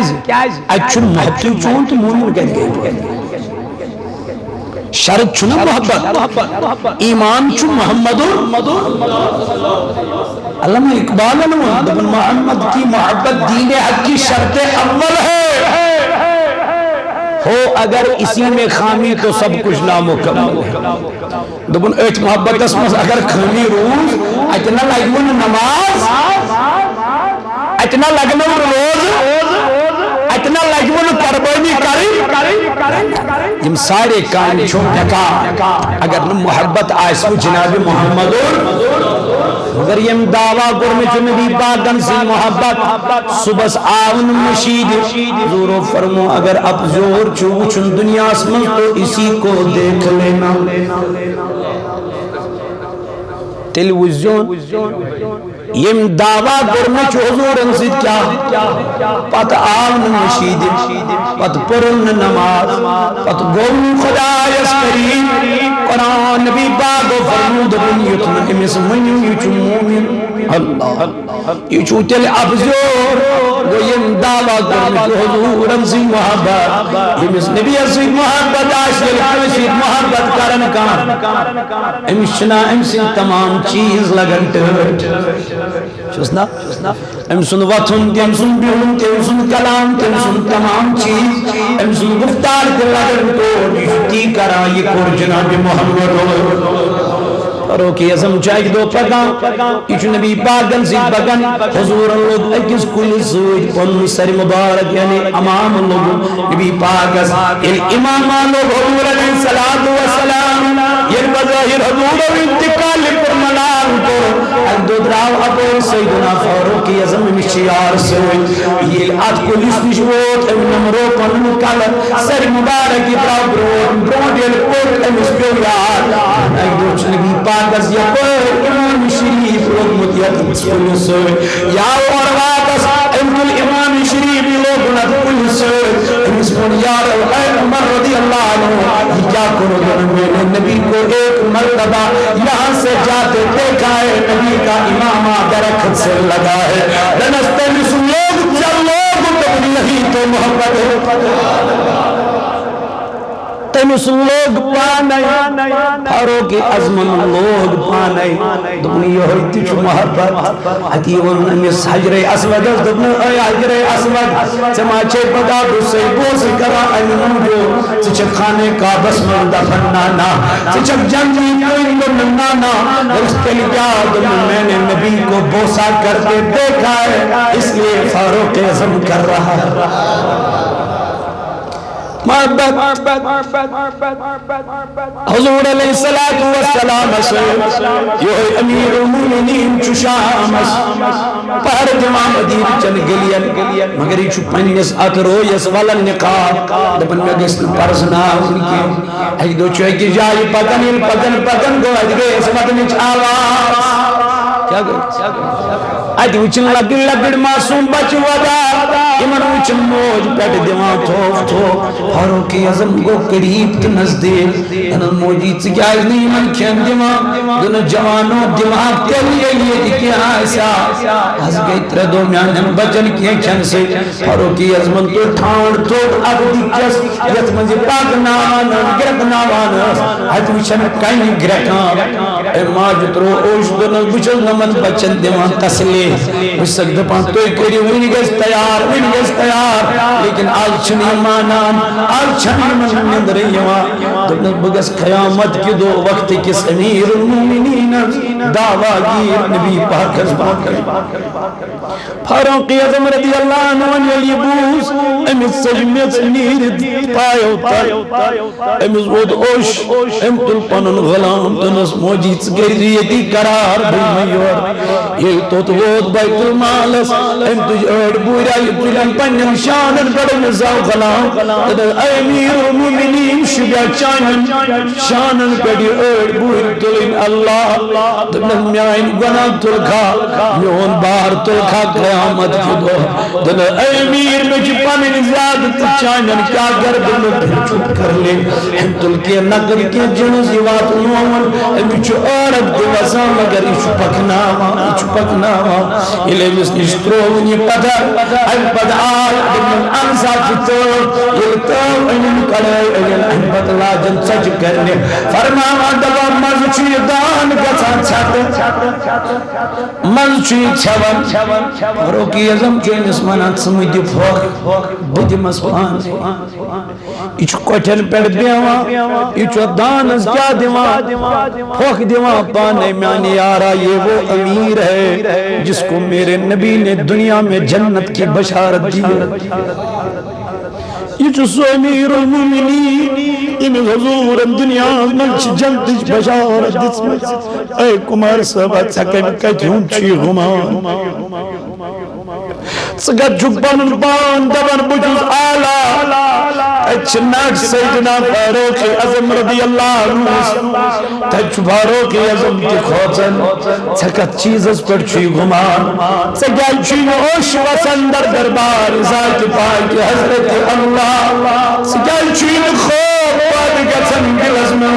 अच्छुन महत्व चोन तो मोमिन कह गए शर्त चुना मोहब्बत ईमान चुन मोहम्मद अल्लामा इकबाल मोहम्मद की मोहब्बत दीन हक की शर्त अव्वल है हो अगर इसी में खामी तो सब कुछ नामुकम्मल है दुबन एच मोहब्बत अगर खामी रोज इतना लगन नमाज इतना लगन रोज इतना लगन कुर्बानी करी हम सारे काम छोड़ अगर न मोहब्बत आसो जनाब मोहम्मद मगर यम दावा कर में नबी पाकन से मोहब्बत सुबह आवन मशीद जोरो फरमो अगर अब जोर चुन दुनिया में तो इसी को देख लेना टेलीविजन यम दावा कर में हुजूर से क्या पत आवन मशीद पत पुरन नमाज पत गोम खुदायस करीम कुरान नबी पाक फरमूद दुनिया में समन यु मोमिन अल्लाह यु तेल अबजोर वो यम दावा कर में हुजूर से मोहब्बत यमिस नबी से मोहब्बत आशिक से मोहब्बत करन का एमशना एमसिन तमाम चीज लगन सुन वथुन तम सुन बिहुन तम सुन कलाम तम सुन तमाम चीज तम सुन गुफ्तार के लगन तो ती करा ये कोर जनाब मोहम्मद करो कि असम चाहिए दो पगा इच नबी पागन से बगन हुजूर लोग किस कुल सूज पन सर मुबारक यानी इमाम लोग नबी पागस इमाम लोग हुजूर अलैहि सलातु व सलाम ये बज़ाहिर हुजूर इंतकाल पर मलाल को दुदराव अबू सैयदना फारूक आज़म मिशियार से ये आज पुलिस निशवत नमरो पन कल सर मुबारक की ब्रोडियल कोट एमस पे यार नबी पागस या इमाम शरीफ लोग मुतियत पुलिस या और वापस इमाम शरीफ लोग न पुलिस इस यार उमर रज़ी अल्लाह अन्हु क्या को एक मर्तबा यहाँ से जाते देखा है, नबी का इमामा दरख्त से लगा है। नमस्ते लोग चलो नहीं तो मोहब्बत तमिस लोग पाने फारूक आज़म लोग पाने दुनिया होती छु मोहब्बत अति वन अमिस हजरे अस्वद दुन ए हजरे अस्वद जमा छे पदा से बोस करा अनु जो खाने का बस में दफन नाना जब जंगी कोई को नाना उसके लिए मैंने नबी को बोसा करके देखा है, इसलिए फारूक आज़म कर रहा है हुजूर अलैहिस्सलातु वस्सलाम से यो अमीरुल मोमिनीन चुशामस पर जमा मदीन चल गलियन मगर ये पन्निस अतरो यस वलन निकाब दपन में गस परसना उनके आई दो चोय की जाय पतन गो अजगे समत में आवाज क्या गो आज उचन लगड़ मासूम बच्चों वादा इमन उचन मोज पेट दिमाग थो फारूक आज़म गो करीब तो नजदीक अन मोजी क्या नहीं मन खेन दिमाग दोनों जवानों दिमाग के लिए क्या ऐसा हंस गई त्रे दो म्यान बचन के खेन से फारूक आज़म तो ठाण तो अब दिक्कत यत मंजे पाक नावान गिरक नावान आज उचन कहीं गिरका ए माज त्रो ओश दोनों बुचल नमन बचन दिमाग तसली विसक दपान तो करी विनिगस तैयार लेकिन आज छनी मानान आज छनी मन निंदर यवा दबन बगस क़यामत के दो वक्त किस अमीरुल मोमिनीन दावागीर नबी पाक फारूक आज़म रज़ियल्लाहु अन्हु यबूस अमिस सजमत नीर पायो अमिस वोद ओश एम तुल पनन गुलाम तनस मोजीत गरीयती करार भूमयोर ये तो वोद बैतुल मालस एम तुझ अड़ बुरा तुलन पन्नन शानन बड़न जाओ गुलाम तद अमीरुल मोमिनीन शुबा शानन बड़ी अड़ बुर तुलिन अल्लाह तमन म्याइन गुनाह तुलखा म्योन बार तुलखा क़यामत के दो तद अमीर मुझ पनन ज़्यादत चानन क्या कर बिन चुप कर ले हम तुल के नगर के जन जीवात नोमन मुझ औरत दिवसा मगर इचुपकनावा इले मिस निस्त्रोन ये पदा अल पदाल बिन अंसा फितो ये तो इन कले इन बदला जन सच करने फरमावा दवा मजची दान गछन छत मजची छवन फारूक आज़म के निस्मना समुद फोक बुदिमस पान इच कोठन पेड़ देवा इच दान क्या दिवा फोक दिवा पाने म्यानी यारा ये वो अमीर है जिसको मेरे नबी ने दुनिया में जन्नत की बशारत दी है। ये जो अमीरुल मोमिनीन इन हुजूर दुनिया में जन्नत की बशारत दिसमें ऐ कुमार साहब सकम का झूठी गुमान सगत जुबान बान दबन बुजुज आला अच्छनाट सैयदना फारूक आज़म रज़ियल्लाहु अन्हु तच फारूक आज़म के खोजन सगत चीज़स पर छी गुमान सगत छी ओश वसंदर दरबार ज़ात पाक हज़रत अल्लाह सगत छी खो पाद गसन दिलस में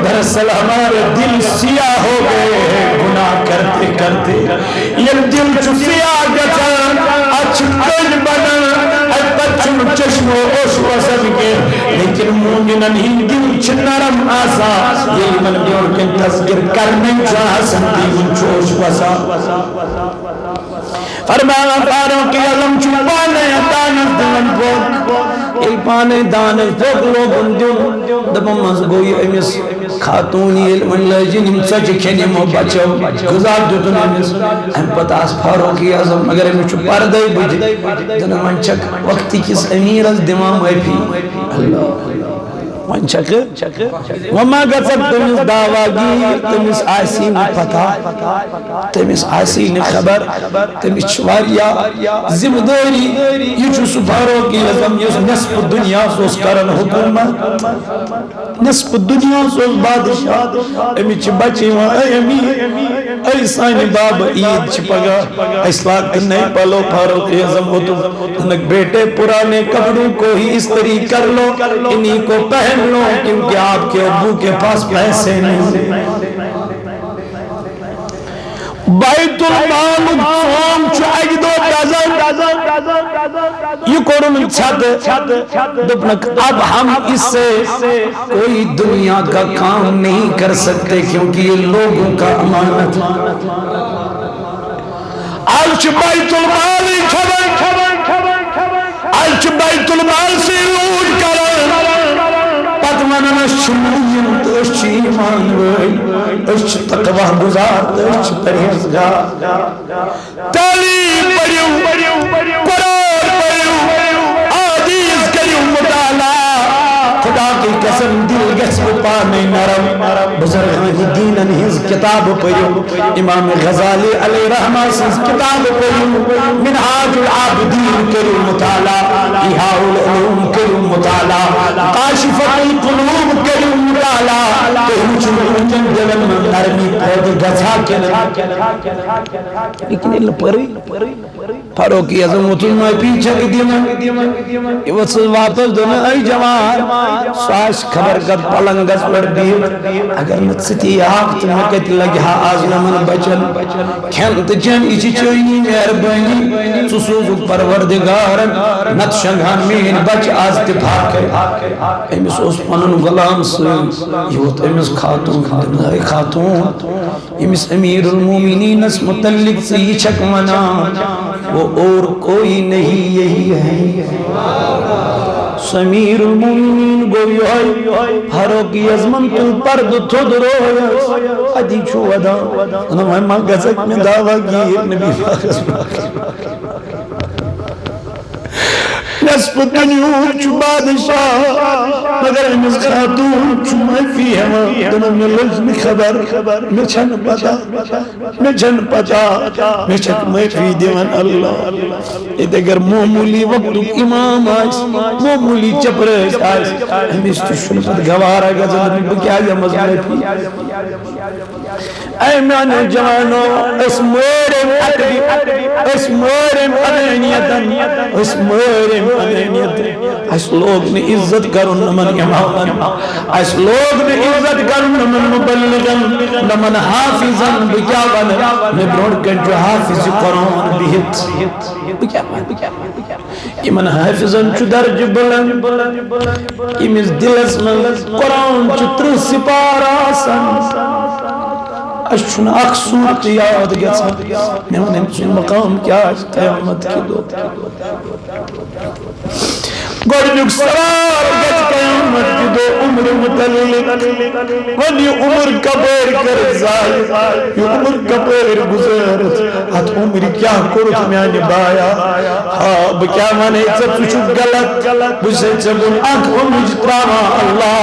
दरअसल हमारे दिल सियाह हो गए गुनाह करते करते ये दिल सियाह गसन अच्छन बना अच्छन चश्मो ओश वसन के लेकिन मोमिनन ही दिल नरम आसा ये मन जोर के तस्गिर करने जा संती चोश वसा फरमाया फारूक आज़म चुपाने दानस दिलन बोक इल पाने दानस बोक लोग उन्दुन दबम मस गोई अमिस खातून ये मन लजिन सच खेने मो बचो गुजार दुतन अमिस हम पतास फारूक आज़म मगर में चुपार दे बुझ जन मंचक वक्त किस अमीर अस दिमाग माफी अल्लाह मंचक वमा गसब तुमिस दावागीर तुमिस आसीन पता तुमिस आसीन खबर तुमिस वारिया जिम्मेदारी ये जो फारूक आज़म ये नस्फ दुनिया सोस करन हुकूमत नस्फ दुनिया सोस बादशाह अमिच बची वा अमीर ऐ सानी बाब ईद छिपगा इस्लाक नहीं पलो फारूक आज़म हो तुम बेटे पुराने कपड़ों को ही इस्त्री कर लो इन्हीं को पहन पहन लो क्योंकि आपके अब्बू के पास पैसे नहीं। बैतुल माल सोम अग दो ये कोरुन छत दुपनक अब हम इससे कोई दुनिया का काम नहीं कर सकते क्योंकि ये लोगों का अमानत। आज बैतुल माल आज बैतुल माल से लूट कर पतवन ईमान तकवा गुजार परहेजगार तालीम पढ़ियो कुरान पढ़ियो हदीस करियो मुताला खुदा की कसम दिल गस्म पाने नरम बुजुर्गान दीनन हिज किताब पढ़ियो इमाम गजाली अलैहि रहमा से किताब पढ़ियो मिनहाजुल आबिदीन करियो मुताला इहाउल उलूम करियो मुताला काशिफुल कुलूब करियो मुताला लेकिन इन फारूक आजम पीछे वापस दोनों आई जवान सास खबर कर पलंगस पर दी अगर नती आख तो मे कत लगे हा आज नमन बचन खेन तो चन यह चोनी मेहरबानी सू सूजुक परवरदिगार नत शंघान मेन बच आज तक अमिस पन गुलाम समिस खातून खातून इमिस अमीरुल मोमिनीनस मुतल्लिक से ये छक मना वो और कोई नहीं यही है समीरुल मोमिनीन गो फारूक आजम तू पर्द थोद रो अदी छु वदा न मैं गजक में दावा की नबी पाक नस्ब दुनिया चु बादशाह मगर अमिस खातून चु माफी है दोनों में लज्म खबर मैं छन पता मैं छक माफी देवन अल्लाह इधर अगर मामूली वक्त इमाम आस मामूली चपरस आस अमिस तो शुनपत गवारा गजन क्या जमज माफी ऐ माने जवानो अस्मोरे अस लोग ने इज्जत करो नमन इमामन अस लोग ने इज्जत करो नमन मुबल्लिगन नमन हाफिजन क्या बन मैं ब्रोड कर जो हाफिज कुरान बिहित क्या इमन हाफिजन चु दर्ज बुलंद इमिस दिलस में कुरान चित्र सिपारा सन अशुन अक्सूत याद गया मैं उन्हें मकाम क्या क़यामत की दो गोरजुक सवार गज क़यामत की दो उम्र मुतल्लिक वनी उम्र कबर कर जाय ये उम्र कबर गुजरत हत उम्र क्या कुरत में बाया हां क्या माने सब कुछ गलत बुझे जब आंख मुझ त्रावा अल्लाह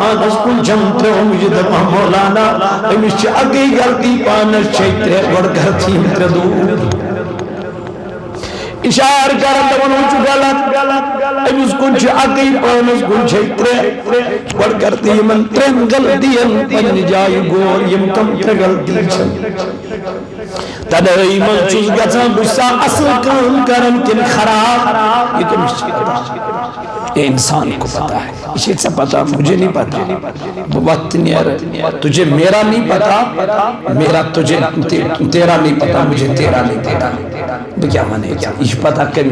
आंख कुन जमते मुझे दमा मौलाना अमिश अगे गलती पान क्षेत्र गड़ घर थी मित्र दो इशार कर तवनु गलत अमिस कुछ अगे पानस कुन क्षेत्र गड़ करती मन ट्रेन गलतियन पन जाय गोर यम कम गलती छ तदई मन चुस गचा गुस्सा असल काम करन किन खराब ये कमिश ये इंसान को पता है इसे सब पता मुझे नहीं पता वक्त नहीं तुझे मेरा नहीं पता मेरा तुझे तेरा नहीं पता मुझे तेरा नहीं पता तो क्या माने क्या इस पता कर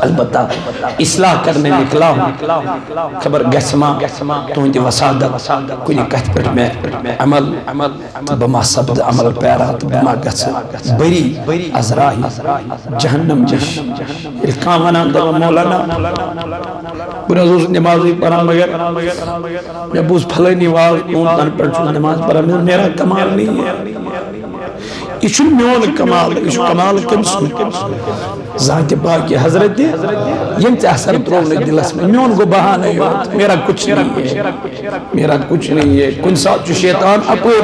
अलबत्ता इस्लाह करने निकला हूँ खबर गस्मा तुझे वसादत कुछ कथ पे मैं अमल बमा शब्द अमल पैरा बमा गस बरी अजराही जहन्नम जश इल्कामना दवा मौलाना बुराजूस नमाज पढ़ा मगर मैं बुझ फले नमाज तन पे नमाज पढ़ा मेरा कमाल नहीं है यह मोन कमाल यह कमाल जात पाक हजरत यम असर त्रो दिलस में मोन गो बहाना मेरा कुछ नहीं है कुन सात शैतान अपोर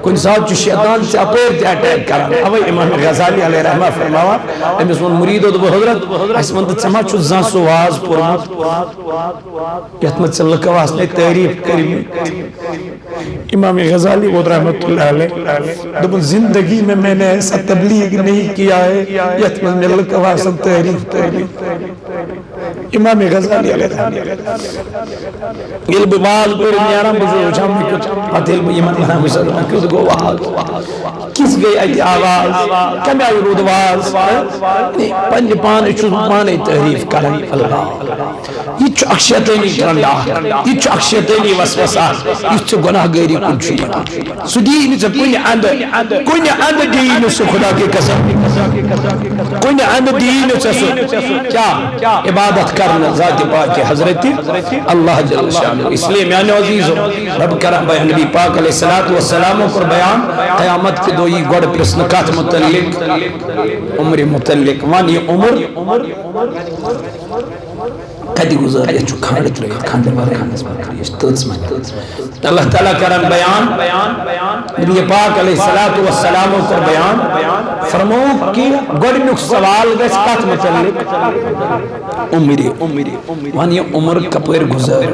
कुन सात शैतान से अपोर अटैक कर अवे इमाम गजाली अलैहि रहमा फरमावा अमिस वन मुरीदो दो हजरत अस मन समा छु जा सो वाज पुरमत यत मत लकवास ने तारीफ करी इमाम गजाली वो रहमतुल्लाह अलैह दबन जिंदगी में मैंने ऐसा तबलीग नहीं किया है यत मत लकवास तारीफ करी इमाम गज़ाली ये बाज पर न्यारा बुजुर्ग शाम कुछ अतिल इमाम हसन कुछ गो किस गई आई आवाज कम आई रुदवाज पंज पान छु पान तारीफ करन अल्लाह ये अक्षयतनी अल्लाह ये अक्षयतनी वसवसा ये गुनाहगारी कुछ सुदीन से कुन अंद दीन से खुदा की कसम कुन अंद दीन से क्या इबादत करना ज़ात पाक के हज़रत अल्लाह जल्ल शान। इसलिए मेरे अज़ीज़ो रब करम नबी पाक अलैहिस्सलातु वस्सलाम को बयान क़यामत के दो ये गड प्रश्न कात मुतल्लिक उम्र मुतल्लिक वन ये उम्र कदी गुज़र ये खांड त्रे खांड वाले खानस पर करिए तोच में अल्लाह ताला करम बयान नबी पाक अलैहिस्सलातु वस्सलाम को बयान फरमो कि गड नुक सवाल गस कात मुतल्लिक उम्र वन ये उम्र कपर गुज़र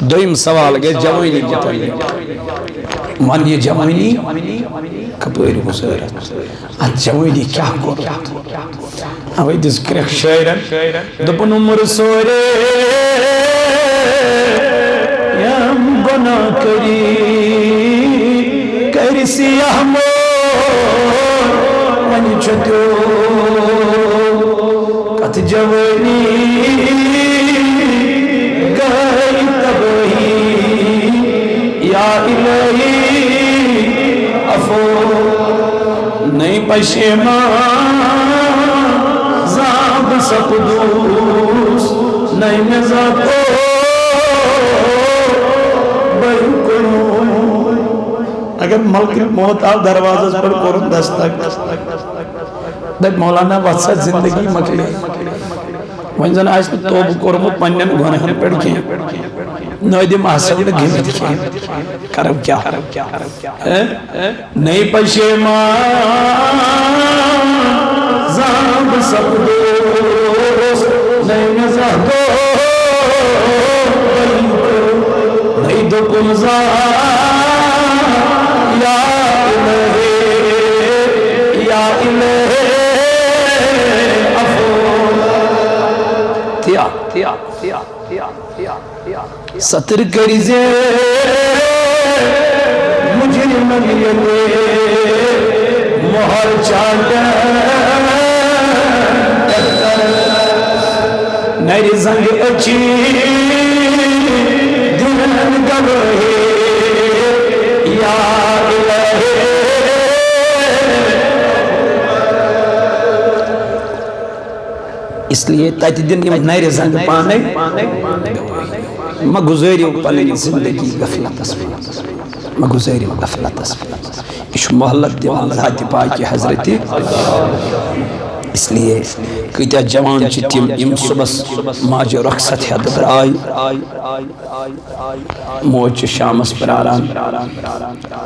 दोइम सवाल गए जवानी मुतल्लिक वन ये जवानी कपर गुज़र जवानी क्या करो अब दिस क्रख शायरन दपन उम्र सोरे यम गुनाह करी करसी हमो मन छतो कत जवानी गई तबही या इलाही अफो नहीं पशेमा सपदूस नहीं मैं जातो अगर मल्क मौत आप दरवाजे पर करूं दस्तक दब मौलाना वत्स जिंदगी मकले वन जन आज तोब कोरमु पन्नन गुनाहन पेड़ के नदिम हसन गिनत के करब क्या नहीं पशेमा जाब सपदूस नहीं नज़ातो नहीं दो कुमजा या इलाही अफो तिया सतर करिजे मुझे मलिए मोहर चाटा नरी संग अच्छी दुल्हन गवाहे या इलाही इसलिए तत दिन नरी संग पाने म गुज़ारियो पलनी जिंदगी गफलतस म गुज़ारियो गफलतस इश मोहल्लत दिवान ज़ात पाक की हज़रत इसलिए कत्या जवान तिम यम सुबह माज रखसत हेद द्राय मोज शामस प्रारान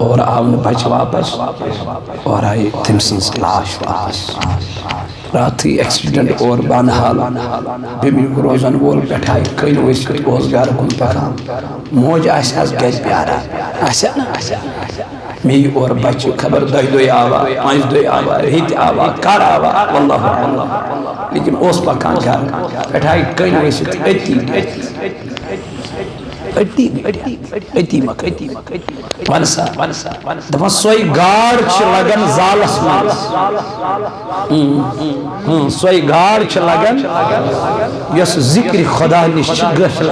और आव बच वापस और आई तम सज लाश वापस रात ही एक्सीडेंट और बानहाल बिमी रोजन वोल बैठाई कई वोल घर कुन पकान मोज आस गर प्यारा मे और बच खबर दो आवा 5 दो आवा रित आवा कर आवा वल्लाह लेकिन उस पकान घर बैठाई कई अति वनसा दपन सोई गाड़ लगन जालस सोई गाड़ लगन यस जिक्र खुदा निश गफल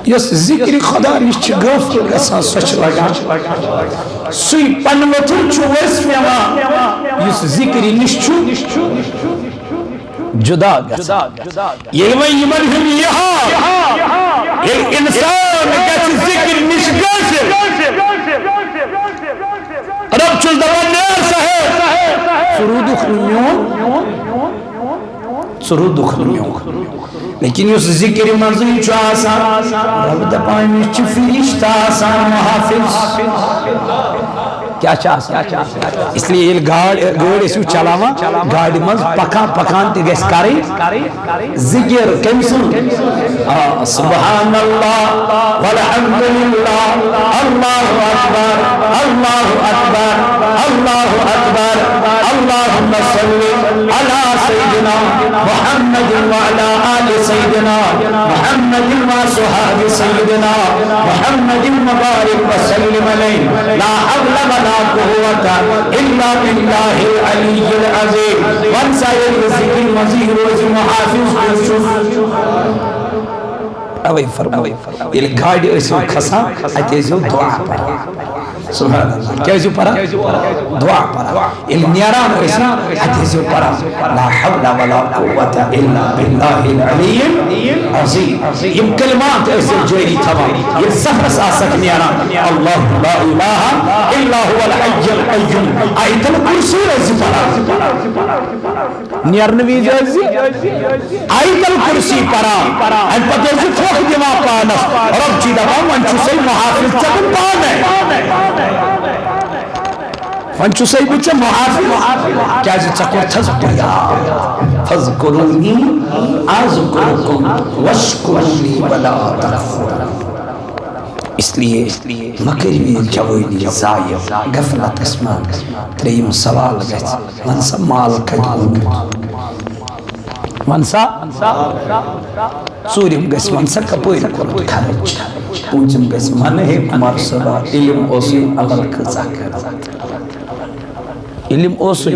यस जिक्र खुदा निश गफल गसान सच लगान सुई पनवथुन छु वर्स मेवा यस जिक्र निश जुदा ये वही यमन हम यहाँ एक इंसान कैसे जिक्र निश गफल रब चुल दवा नेर सहे सुरूद खुनियों लेकिन उस जिक्र मंज़ूर छु आसान रब दपान छु फरिश्ता आसान मुहाफिज क्या इसलिए ये गाड़ चलावा गाड़ी मज पकान तस कर जिक्र कम सुब्हानल्लाह वल्हम्दुलिल्लाह अल्लाहु अकबर अल्लाहु अकबर अल्लाहु अकबर अल्लाहुम्मा सल्लि वअला आलि सय्यिदिना मुहम्मदिन व असहाबि सय्यिदिना मुहम्मदिन मुबारक व सल्लिम अलैहि ला हौला वला कुव्वता इल्ला बिल्लाहिल अलिय्यिल अज़ीम वन साइर ज़िक्र मज़ीद रोज़ मुहाफ़िज़ अवे फरमाओ ये गाड़ी ऐसे खसा अते जो दुआ पढ़ा सुभान अल्लाह क्या जो पढ़ा दुआ पढ़ा ये नियारान ऐसे अते जो पढ़ा ला हौला वला कुव्वता इल्ला बिल्लाहिल अलिय्यिल अज़ीम ये कलमात ऐसे जारी तमाम ये सफर आसक नियारान अल्लाह ला इलाहा इल्ला हुवल हय्युल क़य्यूम आयतुल कुर्सी ऐसे पढ़ा नियारनवी जैसी आयतुल कुर्सी पढ़ा अन पते जो दिवा पानस रब जी दवा वंचु से मुहाफिज चकन पान है वंचु से बिच मुहाफिज क्या जी चको छस पया फज़कुरूनी अज़कुरुकुम वश्कुरूनी वला तकफुर इसलिए मकर में जवानी जाय गफलत अस्मान त्रीम सवाल गस मनसा माल कदून मनसा सूर्यम गस मनसा कपोई कर खर्च पूजम गस मन है कुमार सभा इल्म ओसु अमल कजा कर इल्म ओसु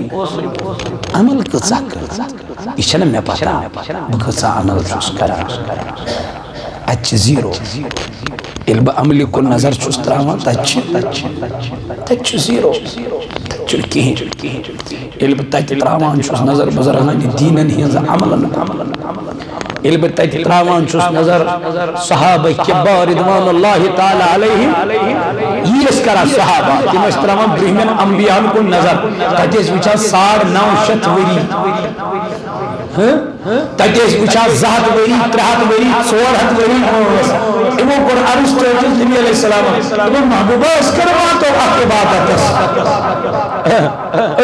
अमल कजा कर इशने में पता बकसा अमल चुस करा अच्छ जीरो इल्म अमली को नजर चुस तरामा तच जीरो चुरकी इल्म तच तरामा चुस नजर बजरना दीनन ही अमलन इल्म तच तरामा चुस नजर सहाबा किबार रिदवानुल्लाहि ताला अलैहिम यस करा सहाबा तिमस तरामा ब्रह्मन अंबिया को नजर तच विचा 950 वरी ततेस विचा 7 वरी 3 वरी 4 वरी इमो पर अरिस्टोटल नबी अलैहि सलाम इमो महबूबा इसकर वातो आपके बात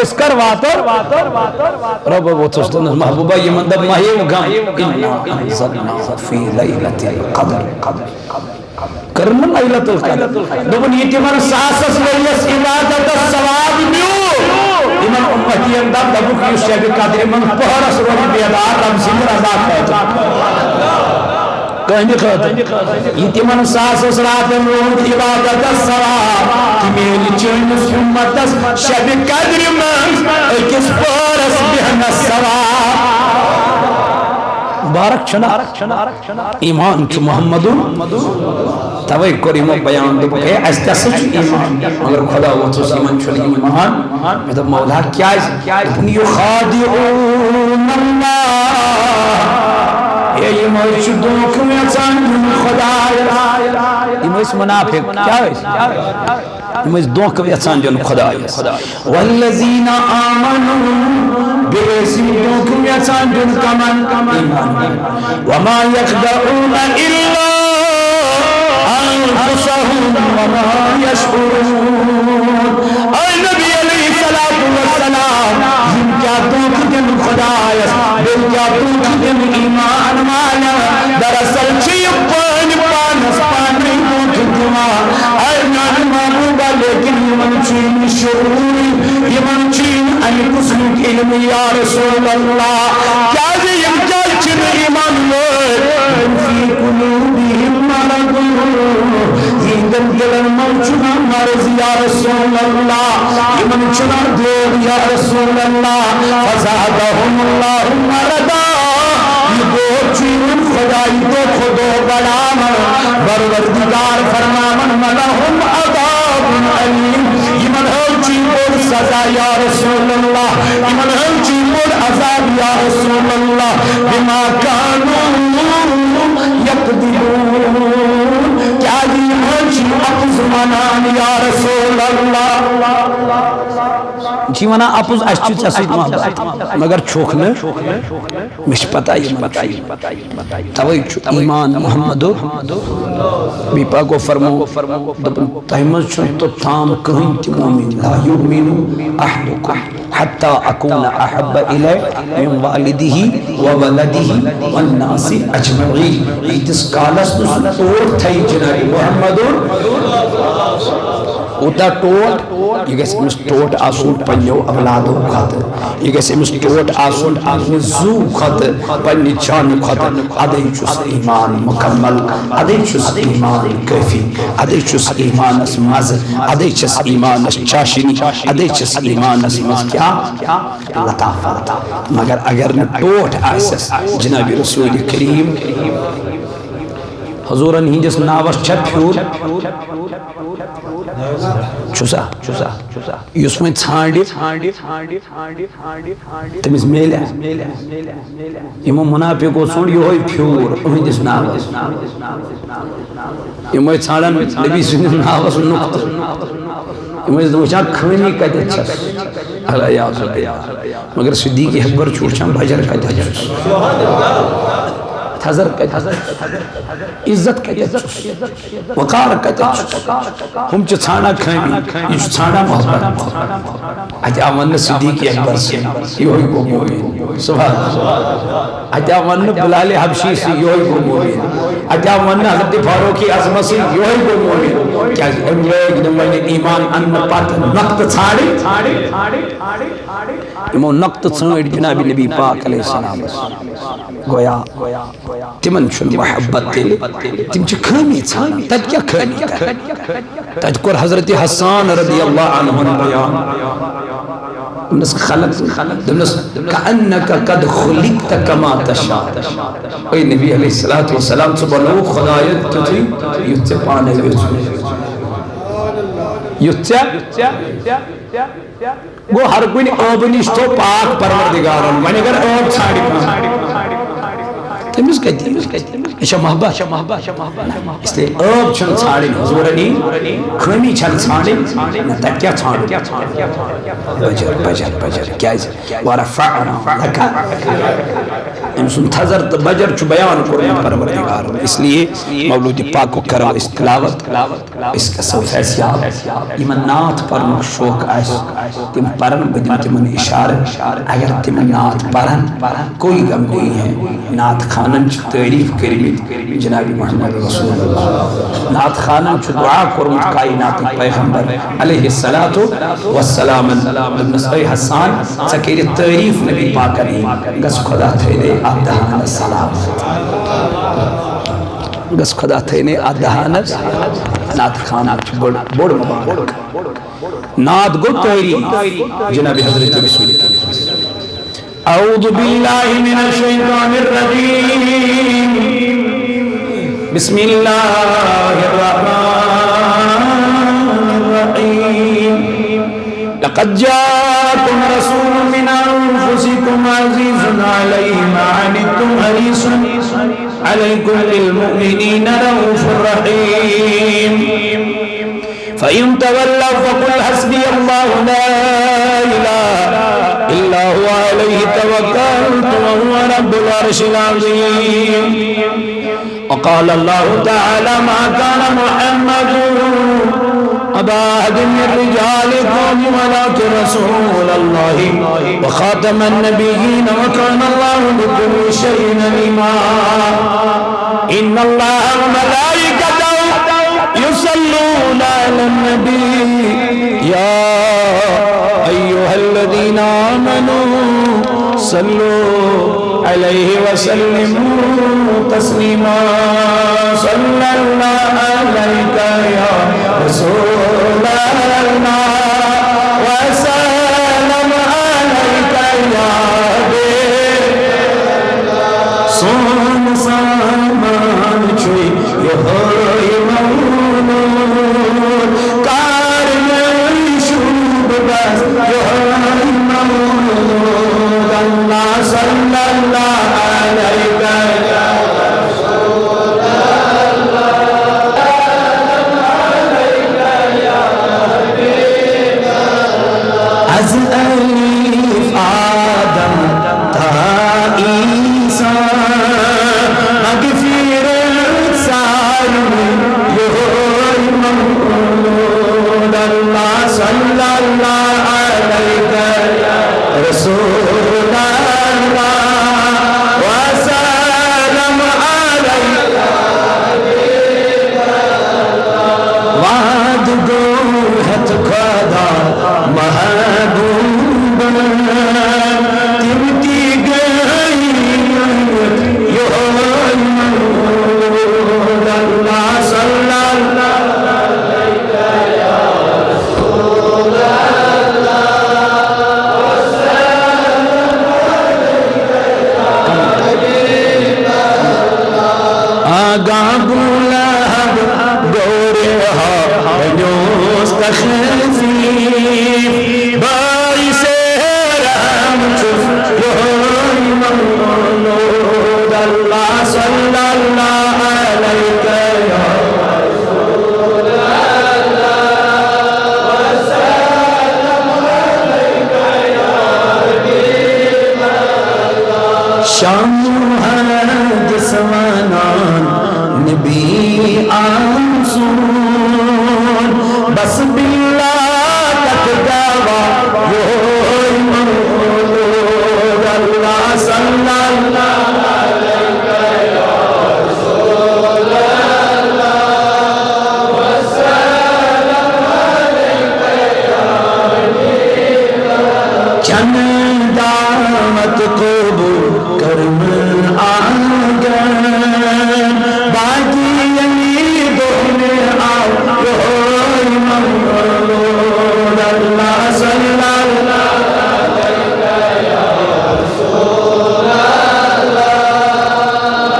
इसकर वातो रब वो तो महबूबा ये मंदब माहे गम इन्ना अंज़लना फी लैलतिल क़द्र करन लैलतुल क़द्र दोबन ये मन सासस वरियस इबादत सवाब न्यू इमन उम्मती अंदर दबु की शब क़द्र मन पहरस रोज बेदार रब सिंह रजा कहता कहने कहता ये मन सासस रात रोज इबादत सवाब कि मेरी चुनस उम्मतस शब क़द्र मन किस पहरस बेहन सवाब बारक छना ईमान चु मोहम्मदुन तवई करीमो बयान दो के अस्तस ईमान मगर खुदा वो तो ईमान चु ईमान में तो मौला क्या अपनी खादिउन अल्लाह ये मौजूदों को में चांद खुदा इमस मुनाफिक क्या है इमस दो को चांद जन खुदा वल्लजीना आमनू बेसिदों को में चांद जन कमन वमा यखदऊन इल्ला अनफुसहुम वमा यशऊरून ऐ नबी अलैहि सलातु वस्सलाम जिनका दुख जन खुदायस दिल का दुख जन ईमान वाला दरअसल छिप पानस पानी दुख दिवा ऐ नबी महबूबा लेकिन यमन चीन शऊर यमन चीन अनकुस्म इल्म या रसूल अल्लाह क्या ये इनका चिन ईमान लो फी कुलूबिहिम मरदुन जिंदन दिलन मौचुना मर्ज या रसूल अल्लाह यमन चुना दो या रसूल अल्लाह फज़ादहुमुल्लाह मरदा ये दो चीन खुदाई तो खुदो बड़ा मन परवरदिगार फरमामन मलहुम अज़ाबुन अलीम यमन हल चीन और सजा या रसूल अल्लाह यमन हल चीन और अज़ाब या रसूल अल्लाह बिमा कानू यक़दिरून क्या दी हज अपुज मनान या रसूल अल्लाह जीवना अपुज अश्चु चसित मोहब्बत मगर छोख न मिश पता ये तवई ईमान मोहम्मदो बीपा को फरमो तहमद छुन तो ताम कहीं ति मोमिन ला युमिनु अहदुकुम हत्ता अकून अहब्ब इलै मिन वालिदिही व वलदिही वन नासी अजमईन इतिस कालस और थई जनाब मोहम्मदुर उता टोट ये गस अमिस टोट आसून पन्यो अवलादो खत ये गस अमिस टोट आसून जू खत पन्नी जान खत अदे चुस ईमान मुकम्मल अदे चुस ईमान काफी अदे चुस ईमान मज अदे चुस ईमान चाशिनी अदे चुस ईमान मज क्या लताफत मगर अगर न टोट आसस जनाब रसूल करीम हुजूरन हिंदिस नावस छ फ्यूर चुसा चुसा चुसा युस में छांडी तमिस मेले इमो मुनाफिको सुन यो होय फ्यूर हिंदिस नावस इमो छाड़न नबी सुन नावस नुक्त इमो वचा खनी कते छस अला या मगर सिद्दीक अकबर चूरचम बजर कते छस हजर इज्जत वकार हम छाना खानी छाना मोहब्बत अजा वन सिद्दीक अकबर से योही को मोमिन सुभान अल्लाह अजा वन बिलाल हबशी से योही को मोमिन अजा वन हजरत फारूक आज़म से योही को मोमिन क्या लोग नमन ईमान अन्न पात नक्त छाड़ी इमो नक्त छाड़ी जनाब नबी पाक अलैहि सलाम गोया तिमन छुन मोहब्बत तिम छ खामी छान तत क्या खामी तत कोर हजरत हसन रदियल्लाहु अन्हु बयान नस खलक नस कअन्नका कद खुलिकत कमा तशा ओए नबी अलैहि सलातु व सलाम से बोलो खुदायत तुझी युत्ते पाने युत्ते वो हर कोई ओबनिश तो पाक परवरदिगार वने अगर ओब छाड़ी तमिस कहती अच्छा मोहब्बत इसलिए अब छन छाड़ी हुजूरनी खमी छन छाड़ी त क्या छाड़ी बजर बजर बजर क्या वरफअना लका इनसुन थजर त बजर छु बयान कर परवरदिगार इसलिए मौलूद पाक को करो इस तिलावत इसका सब फैसियात इमन नात पर शौक आस तिम परन बदिम तिमन इशारे अगर तिम नात परन कोई गम नहीं है नात खानन तारीफ करमित जनाब मोहम्मद रसूलुल्लाह नात खानन दुआ करमुत कायनात पैगंबर अलैहि सलातु वस्सलाम नसई हसन सकेरी तारीफ नबी पाक ने गस खुदा थे आदहान सलाम गस खुदा थे ने आदहान नात खाना बोड़ मुबारक नात गो तारीफ जनाब हजरत रसूल अऊज़ु बिल्लाहि मिनश शैतानिर रजीम बिस्मिल्लाहिर रहमानिर रहीम लक़द जाअकुम रसूलुम मिन अनफुसिकुम अज़ीज़ुन अलैहि मा अनित्तुम हरीसुन अलैकुम बिल मुमिनीना रऊफ़ुर रहीम फ़इन तवल्लव फ़क़ुल हस्बियल्लाहु ला इलाहा इल्ला हुवा अलैहि तवक्कलतु व हुवा रब्बुल अर्शिल अज़ीम वक़ाल अल्लाहु तआला मा कान मुहम्मदुन अबा अहदिन मिन रिजालिकुम वलाकिन रसूलल्लाहि व खातमन नबिय्यीन व कान अल्लाहु बिकुल्लि शैइन अलीमा इन्नल्लाहा व मलाइकतहु युसल्लूना अलन नबी या अय्युहल्लज़ीना आमनू सल्लू अलैहि व सल्लिमू तस्लीमा सल्लल्लाहु अलैका या रसूलल्लाह व सल्लम अलैका या सोन सामान छुई यो होय मौनून कार में शुभ बस यो होय मौनून अल्लाह सल्लल्लाहु अलैका या शाम है जिस्मानान नबी आंसून बस बिल्ला तक गावा वो मौलूद अल्लाह सल्लल्लाहु अलैहि या रसूल अल्लाह वसल्लम अलैका या हबीब चंद दामत को कर्म आगन बाकी यही दोने आओ मौलूद अल्लाह सल्लल्लाहु अलैका या रसूल अल्लाह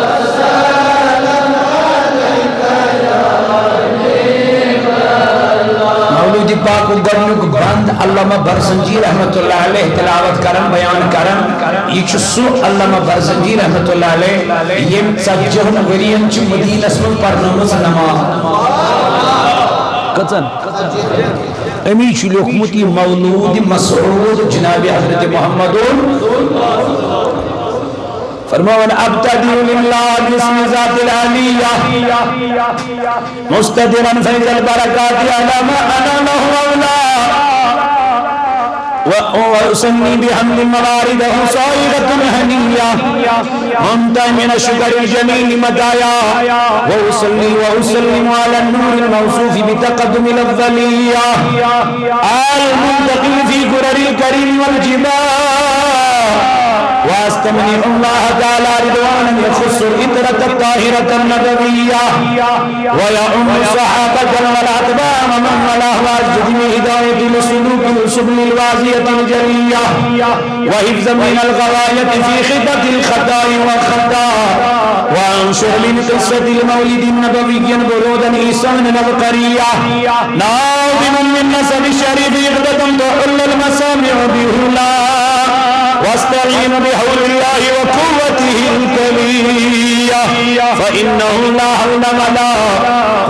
वसल्लम अलैका या हबीब अल्लाह। मौलूद पाक गन्नुक बंद अल्लामा बरसंजी रहमतुल्लाह अलैह तिलावत करन बयान करन ये सु अल्लामा बरसंजी रहमतुल्लाह अलैह ये सज्जन वरियन च मदीनस में परनमस नमाज कचन अमी च लोकमत मौलूद मसऊद जनाब हजरत मोहम्मद फरमान अब्तदी लिल्लाह बिस्मि ज़ातिल आलिया मुस्तदिरन फैज़ल बरकात अला मा अना लहु औला وأسمي بحمد موارده صائغة هنية ممتع من الشكر الجميل مدايا وأصلي وأسلم على النور الموصوف بتقدم الأفضلية المنتقل في قرر الكريم والجبال واستمنع الله تعالى رضوانا يخص الإطرة الطاهرة النبوية ويعم الصحابة والأتباع ومن والاه وأسجد بهداية لسلوك السبل الوازية الجلية وحفظا من الغواية في خطة الخطاء والخطاء وأنشر من قصة المولد النبوي برودا إحسان العبقرية ناظم من نسب الشريف يقدة تحل المسامع بهلا واستعين بحول الله وقوته الكبيرة فإنه لا حول ولا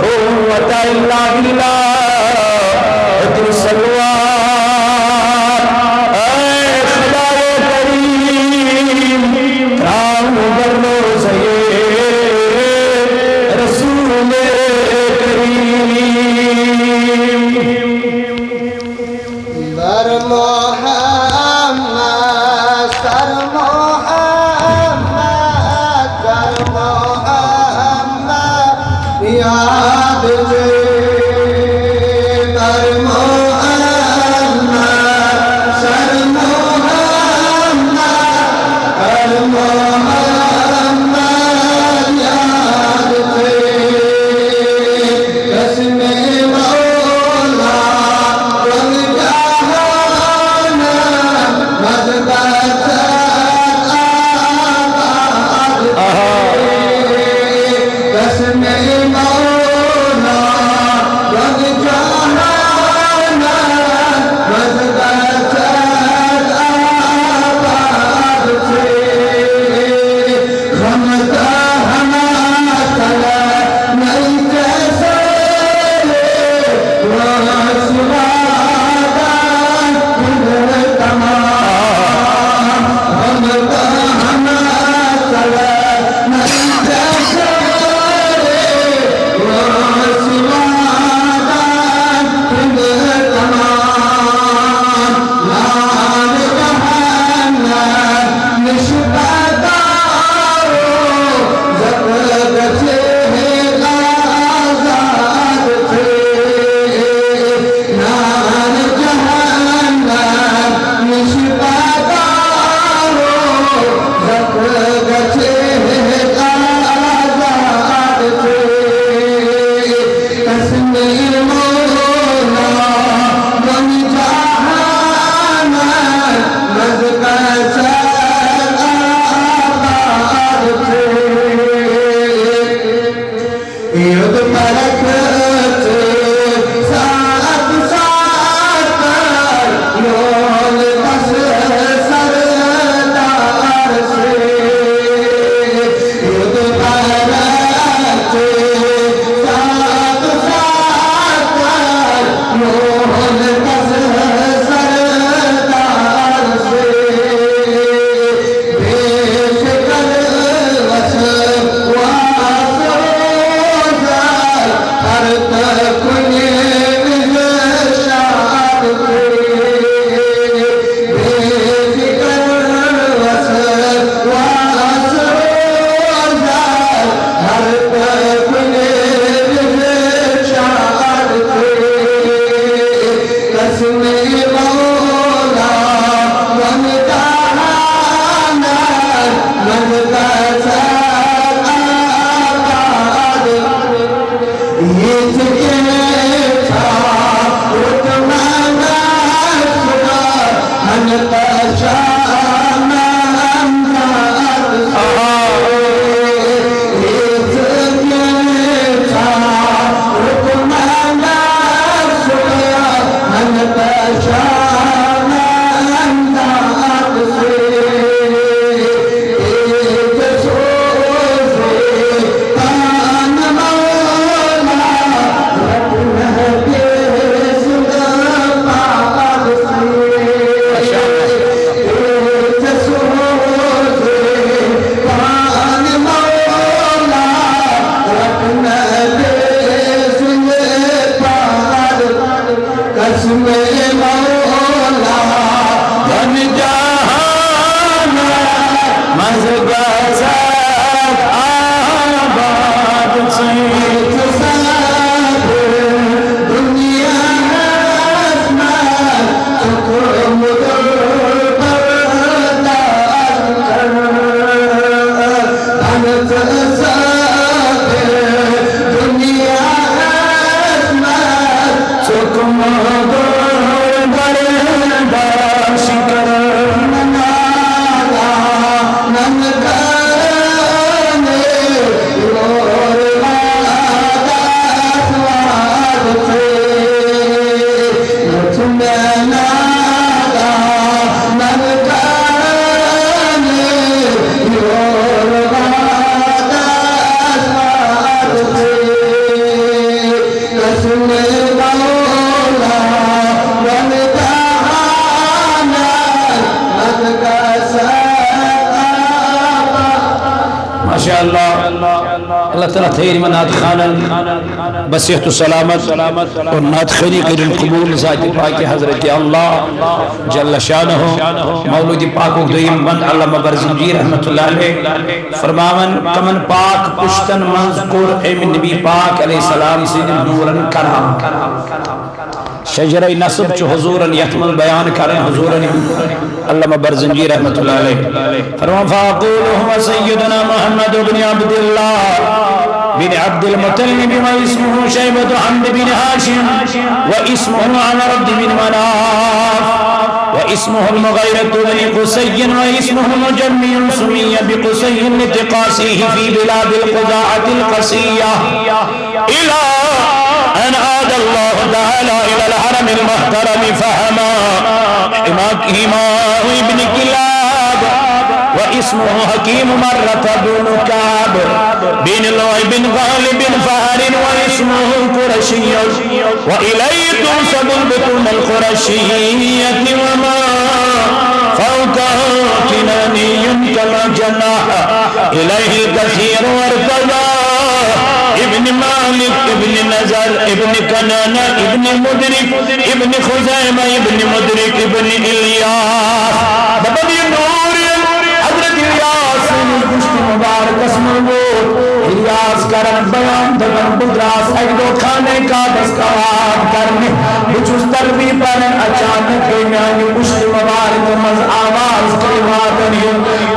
قوة إلا بالله ادر الصلوات اے خدای کریم رام برو سید رسول کریم بر محمد سر محمد در محمد یاد لے بر محمد سر محمد در محمد یاد لے قسم مولا رب جہان مذبت कसमे मौला मन जहाना मन कसर आबाद ये तुझे था उतमाना सुना मन कशाना अंदाज ये तुझे था उतमाना सुना मन कशाना अंदाज से एक सोचे कान मौला रत्न के सुना पाद से एक सोचे कान मौला रत्न के सुने पाद कसमे मौला धन जहाना मज़गा साथ आबाद से दुनिया आसमान हुक्म बर्दाश्त कर धन साथ दुनिया आसमान हुक्म बर्दाश्त कर नन गाने और स्वाद से तुम्हें नागा नन गाने और स्वाद से कसमे मौला मन जहाना मन कसर माशाअल्लाह अल्लाह ताला खैर में नात खानन बसियत सलामत और नात खैरी करिन कबूल ज़ात पाक हज़रत अल्लाह जल्ल शानहु मौलूद पाक दुईम बंद अल्लामा बरज़ंजी रहमतुल्लाह अलैह फरमावन कमन पाक पुश्तन मज़कुर ए नबी पाक अलैहि सलाम से नूरन करा शजर नसब च हुजूरन यतमल बयान करें हुजूरन अल्लामा बरज़ंजी रहमतुल्लाह अलैह फरमान फ़ाक़ूलु हुवा सय्यदुना मुहम्मद इब्न अब्दुल्लाह बिन अब्दुल मुत्तलिब व इस्मुहु शैबतु हम्द बिन हाशिम व इस्मुहु अमर बिन मनाफ व इस्मुहु मुगैरतु बिन क़ुसय व इस्मुहु मुजम्मी सुमिय बिक़ुसय लितिक़ासिही फी बिलादिल क़ुज़ाअतिल क़सिय्या इला अन आदा अल्लाह तआला इलल हरमिल मुहतरम फहमा इमाम इब्न किलाब व इस्मुहु हकीम मर्रत बिन काब बिन लुअय बिन गालिब बिन फहर व इस्मुहु कुरशी व इलैहि तुनसबुल बुतून अल कुरशिय्यत व मा फौकहु किनानियुन कमा जनाह इलैहि कसीर वर्तदा इब्न मालिक इब्न नजर इब्न कनाना इब्न मुदरिक इब्न खुज़ैमा इब्न मुदरिक इब्न इलियास बबी नूर हजरत इलियास गुश्त मुबारक अस्मो इलियास करन बयान दगन बुद्रास एक दो खाने का दस्तवार करने बुचुस तरबी पर अचानक मैंने गुश्त मुबारक मज आवाज की वादनी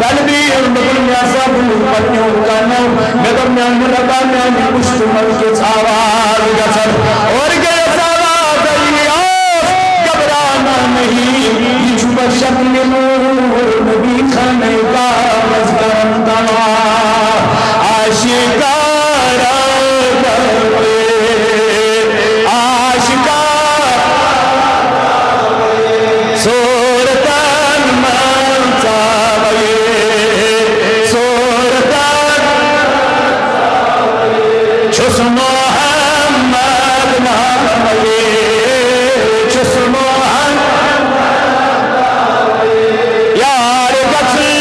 तलबी दुनिया सब पन्यों का नाम मेरे मैंने लगा मैंने गुश्त मल के आवाज गसर और के आवाज इलियास घबराना नहीं छुपा शक्ल नबी खाने का मजकरम दवा आशिकारा सोरतन मंसावे सोरतन छुस मोहम्मद नामे छुस मोहम्मद यार गसल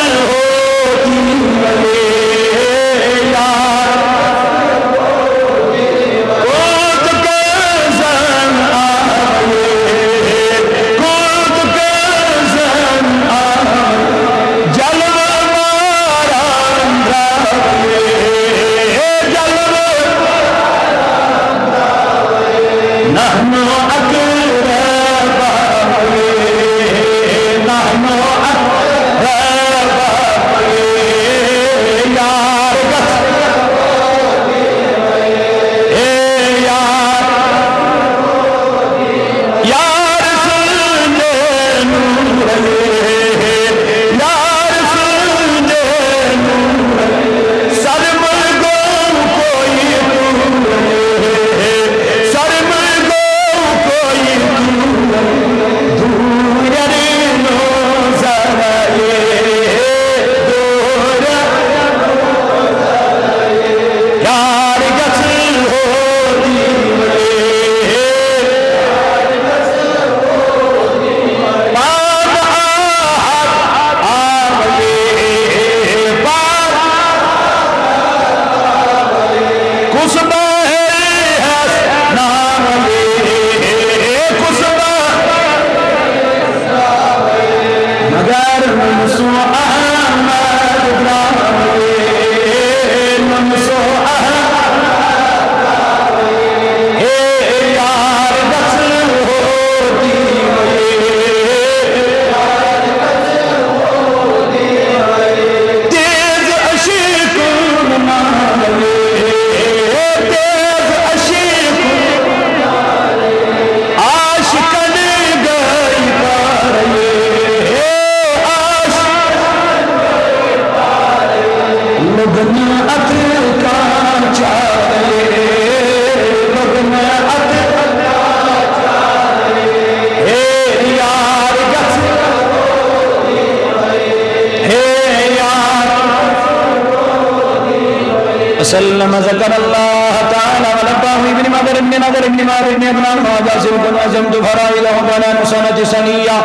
وسلم ذكر الله تعالى ولباه ابن مدر ابن نظر ابن مار ابن ابنان وجاسم كن عزمت فرائله بنان سنة سنية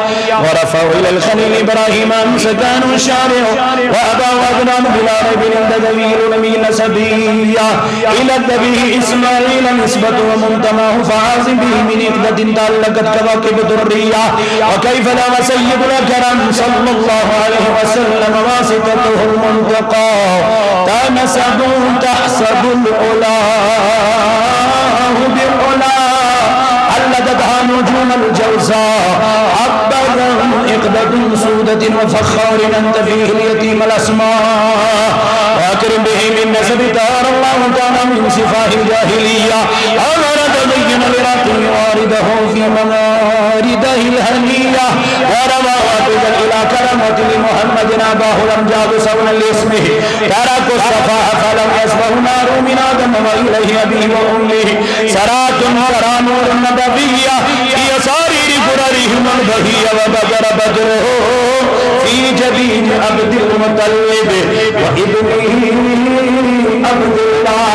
ورفعوا إلى الخليل إبراهيم أمسكان الشارع وأباه أبنان بلا ريب عند ذويل نبي نسبية إلى الذبيه إسماعيل نسبة ومنتماه فعازم به من إقدة تعلقت كواكب درية وكيف لا سيد الأكرم صلى الله عليه وسلم واسطته المنتقى تنسب تحسب العلا بعلا علدتها نجوم الجوزاء عبدا إقدة سودة وفخار أنت فيه اليتيم الأسماء وأكرم به من نسب تار الله تعالى من صفاه الجاهلية أمر تبين لراتي وارده في منارده الهنية ورموات إلى كرمة لمحمد أباه لم جاب سونا لاسمه تركوا الصفاء فلم يسبه نار من آدم وإليه أبيه وأمه سرات سرى نور النبوية في سارير قررهم البهية وبدر بدره في جبين عبد المطلب وابنه عبد الله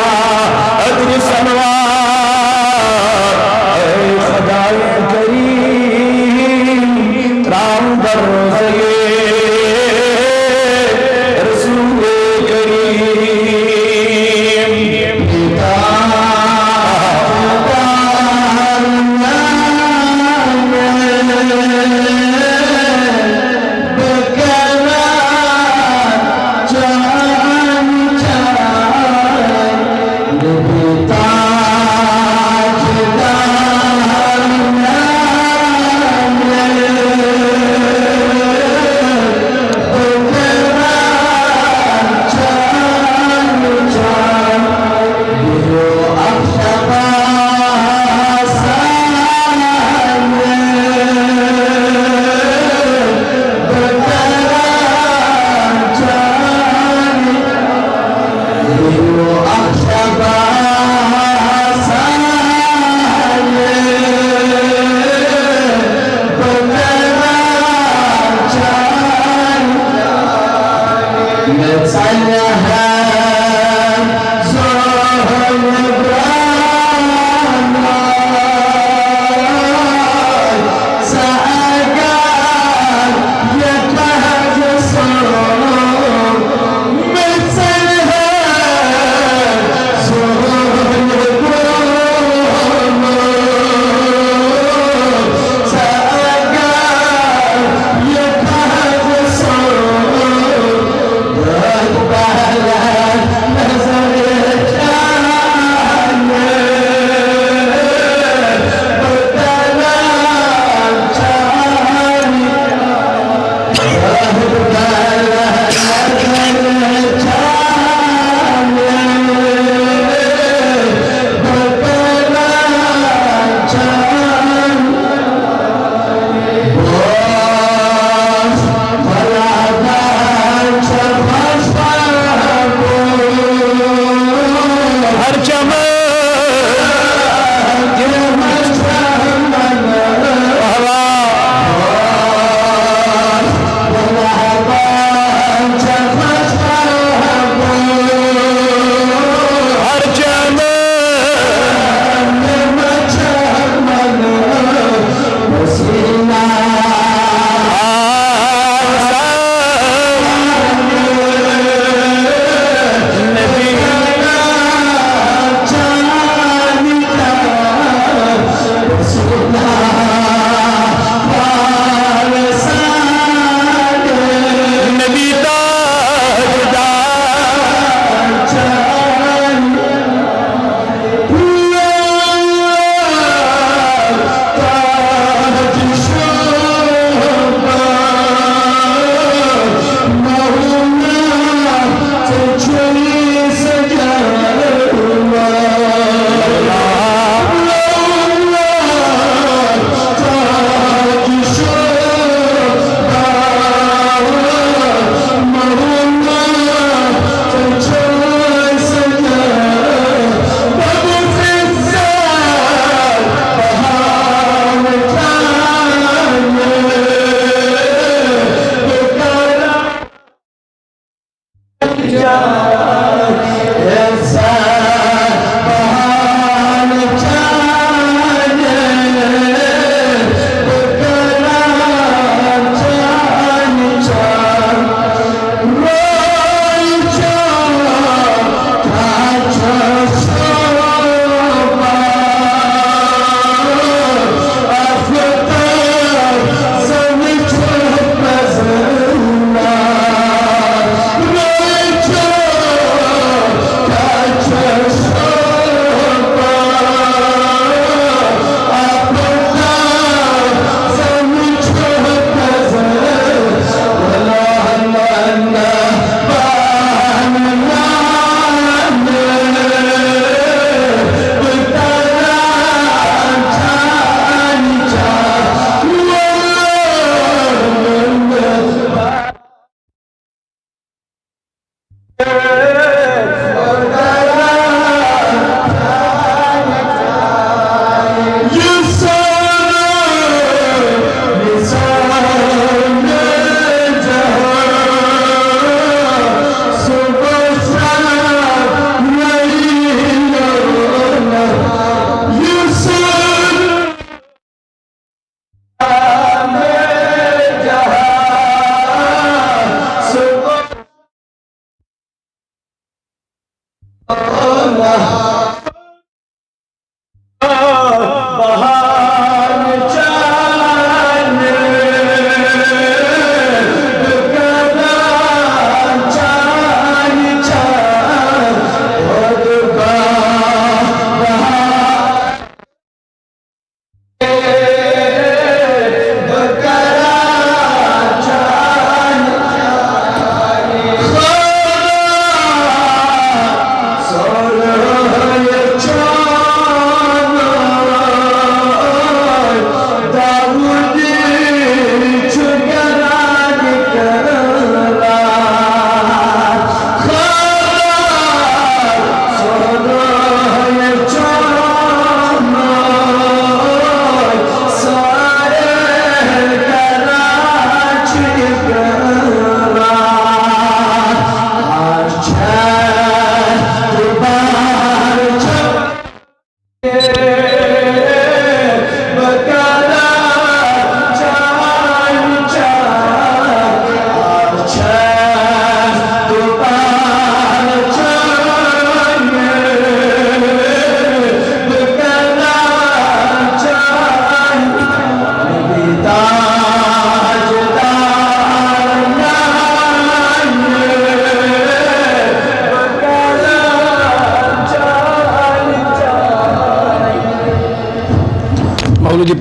أدر السنوات أي خداي كريم ترام برزي رسول كريم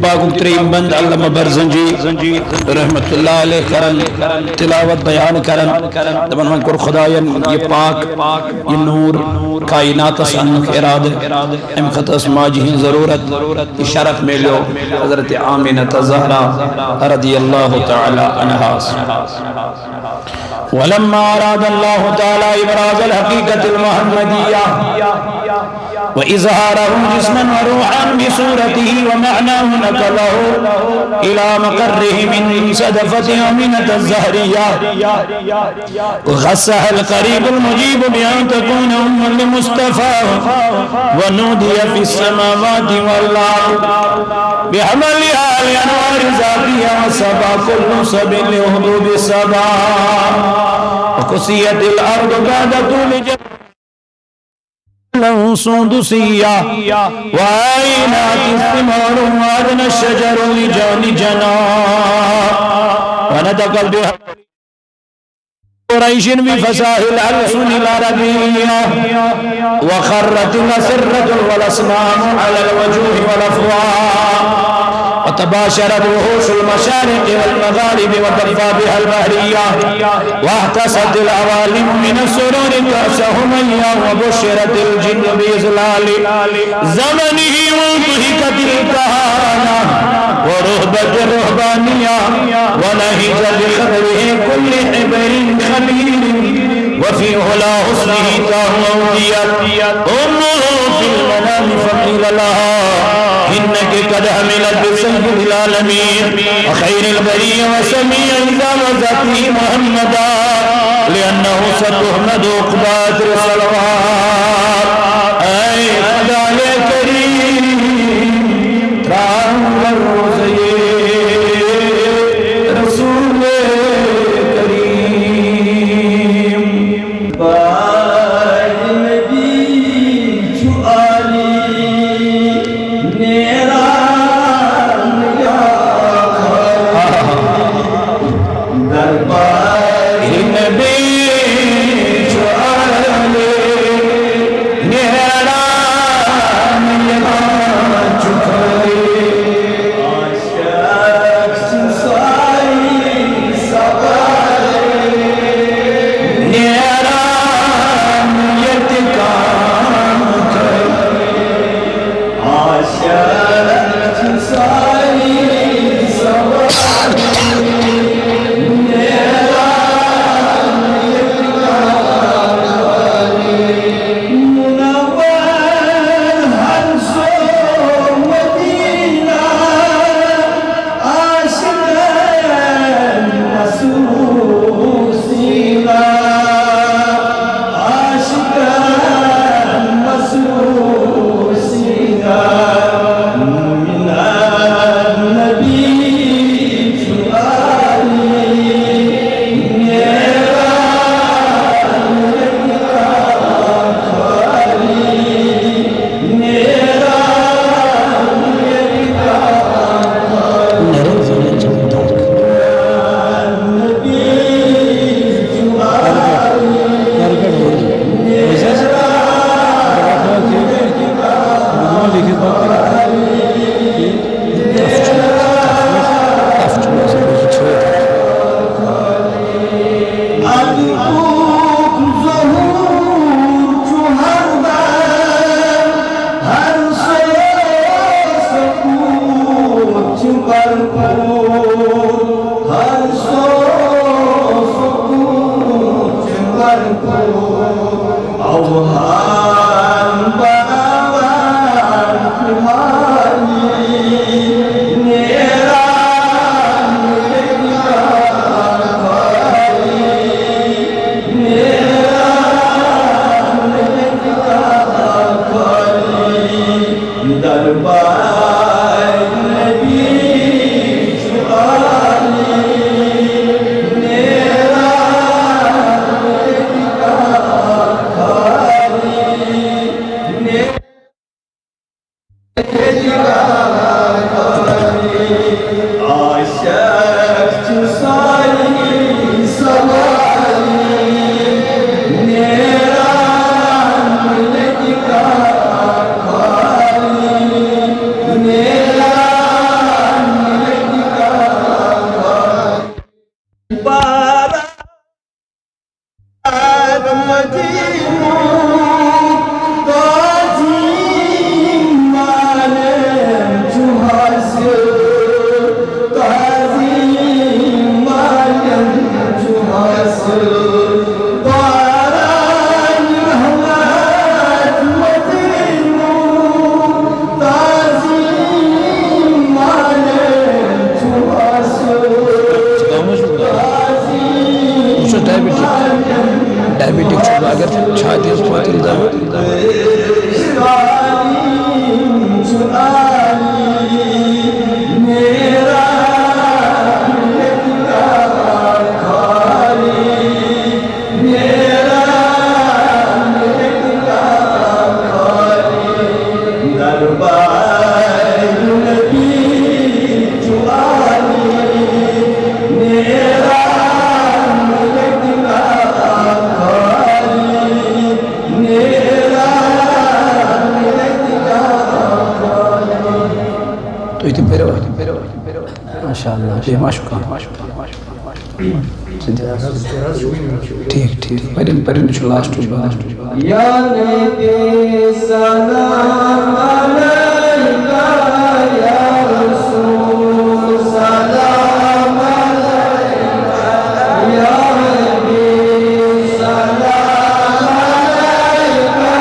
पाक तरीम बंद अल्लामा बरज़ंजी रहमतुल्लाह अलैह करन तिलावत बयान करन तमन मन कर खुदायन ये पाक ये नूर कायनात असन इराद एम खतस माजी ज़रूरत की शरफ में लो हज़रत आमिना ज़हरा रज़ियल्लाहु तआला अन्हा। वलम्मा अराद अल्लाहु तआला इब्राज़ल हक़ीक़तिल मुहम्मदिय्या व इज़हारहु जिस्मन व रूहन बिसूरतिही व मअनाहु नक़लहु इला मक़र्रिही मिन सदफ़ति आमिनत ज़हरिय्या ग़स्सहल क़रीबुल मुजीब बिअन तकून उम्मन लिमुस्तफ़ा व नूदिया फ़िस समावाति वल अर्द बिहमलिहा लिअनवारि ज़ातिहा व सबा कुल्लु सबिल लिहुदूद सबा व कुसियतिल अर्द बअद तूल सुंदुसिया वाइनात इस्तिमार वादन शजर लिजान जना वनदकल बिहा कुरैशिन बिफसाहिल अलसुनिल अरबिय्या वखर्रत असरतुल वल अस्नाम अलल वजूह वल अफ़वाह वतबाशरत वहूशुल मशारिक़ वल मग़ारिब वतफ़ा बिहल बहरिय्या वहतसतिल अवालिम मिन अस्सुरूरि कसहुमय्या वबुश्शिरतिल जिन्न बिइज़लालि ज़मनिही वुहिकतिल कहाना वरुहबतिर रुहबानिया वनहिज बिख़दरिही कुल्लि हिबरिन खलील वफ़ी उला हुस्निही तहुअदियत उम्मुहु फिल मनाम फ़क़ील लहा इन्नके क़द हमिलत बिसय्यिदिल आलमीन व ख़ैरिल बरिय्या व समीअ इज़ा वज़अती मुहम्मदा लिअन्नहु सतुहमदु उक़बात सलवात ऐ खुदा करीम त्रांगर रोज़े रसूल करीम बाज नबी छुआली नेरा दरबार नबी छुआले नेरा अगर छाती पातिल दा माशाअल्लाह ठीक ठीक पर लास्ट या नबी सलाम अलैका या रसूल सलाम अलैका या नबी सलाम अलैका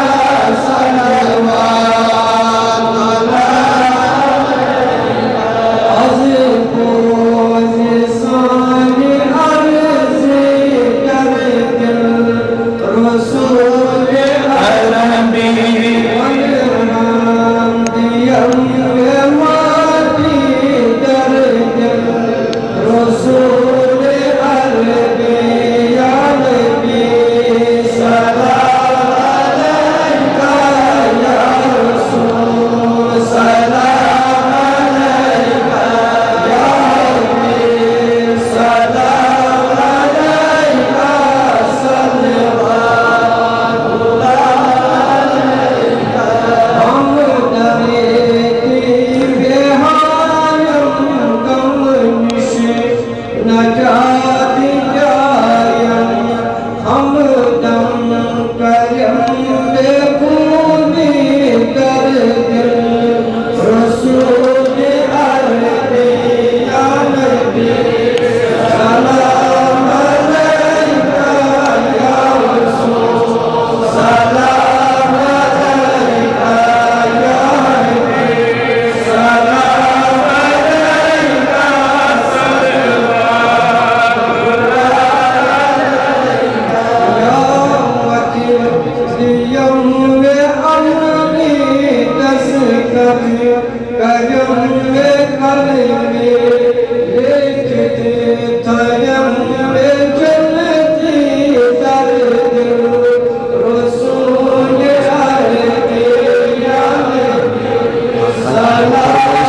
सलवात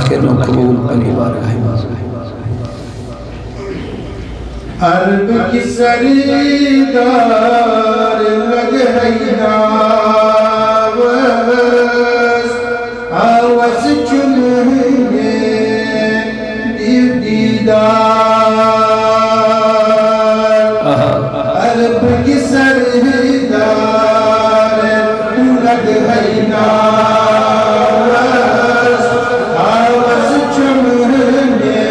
आखिर में कबूल करी बारगाह अरब की सरीदार लग है नावस आवाज़ चुनेंगे दीदार अरब की सरीदार लग है नावस आवाज़ चुनेंगे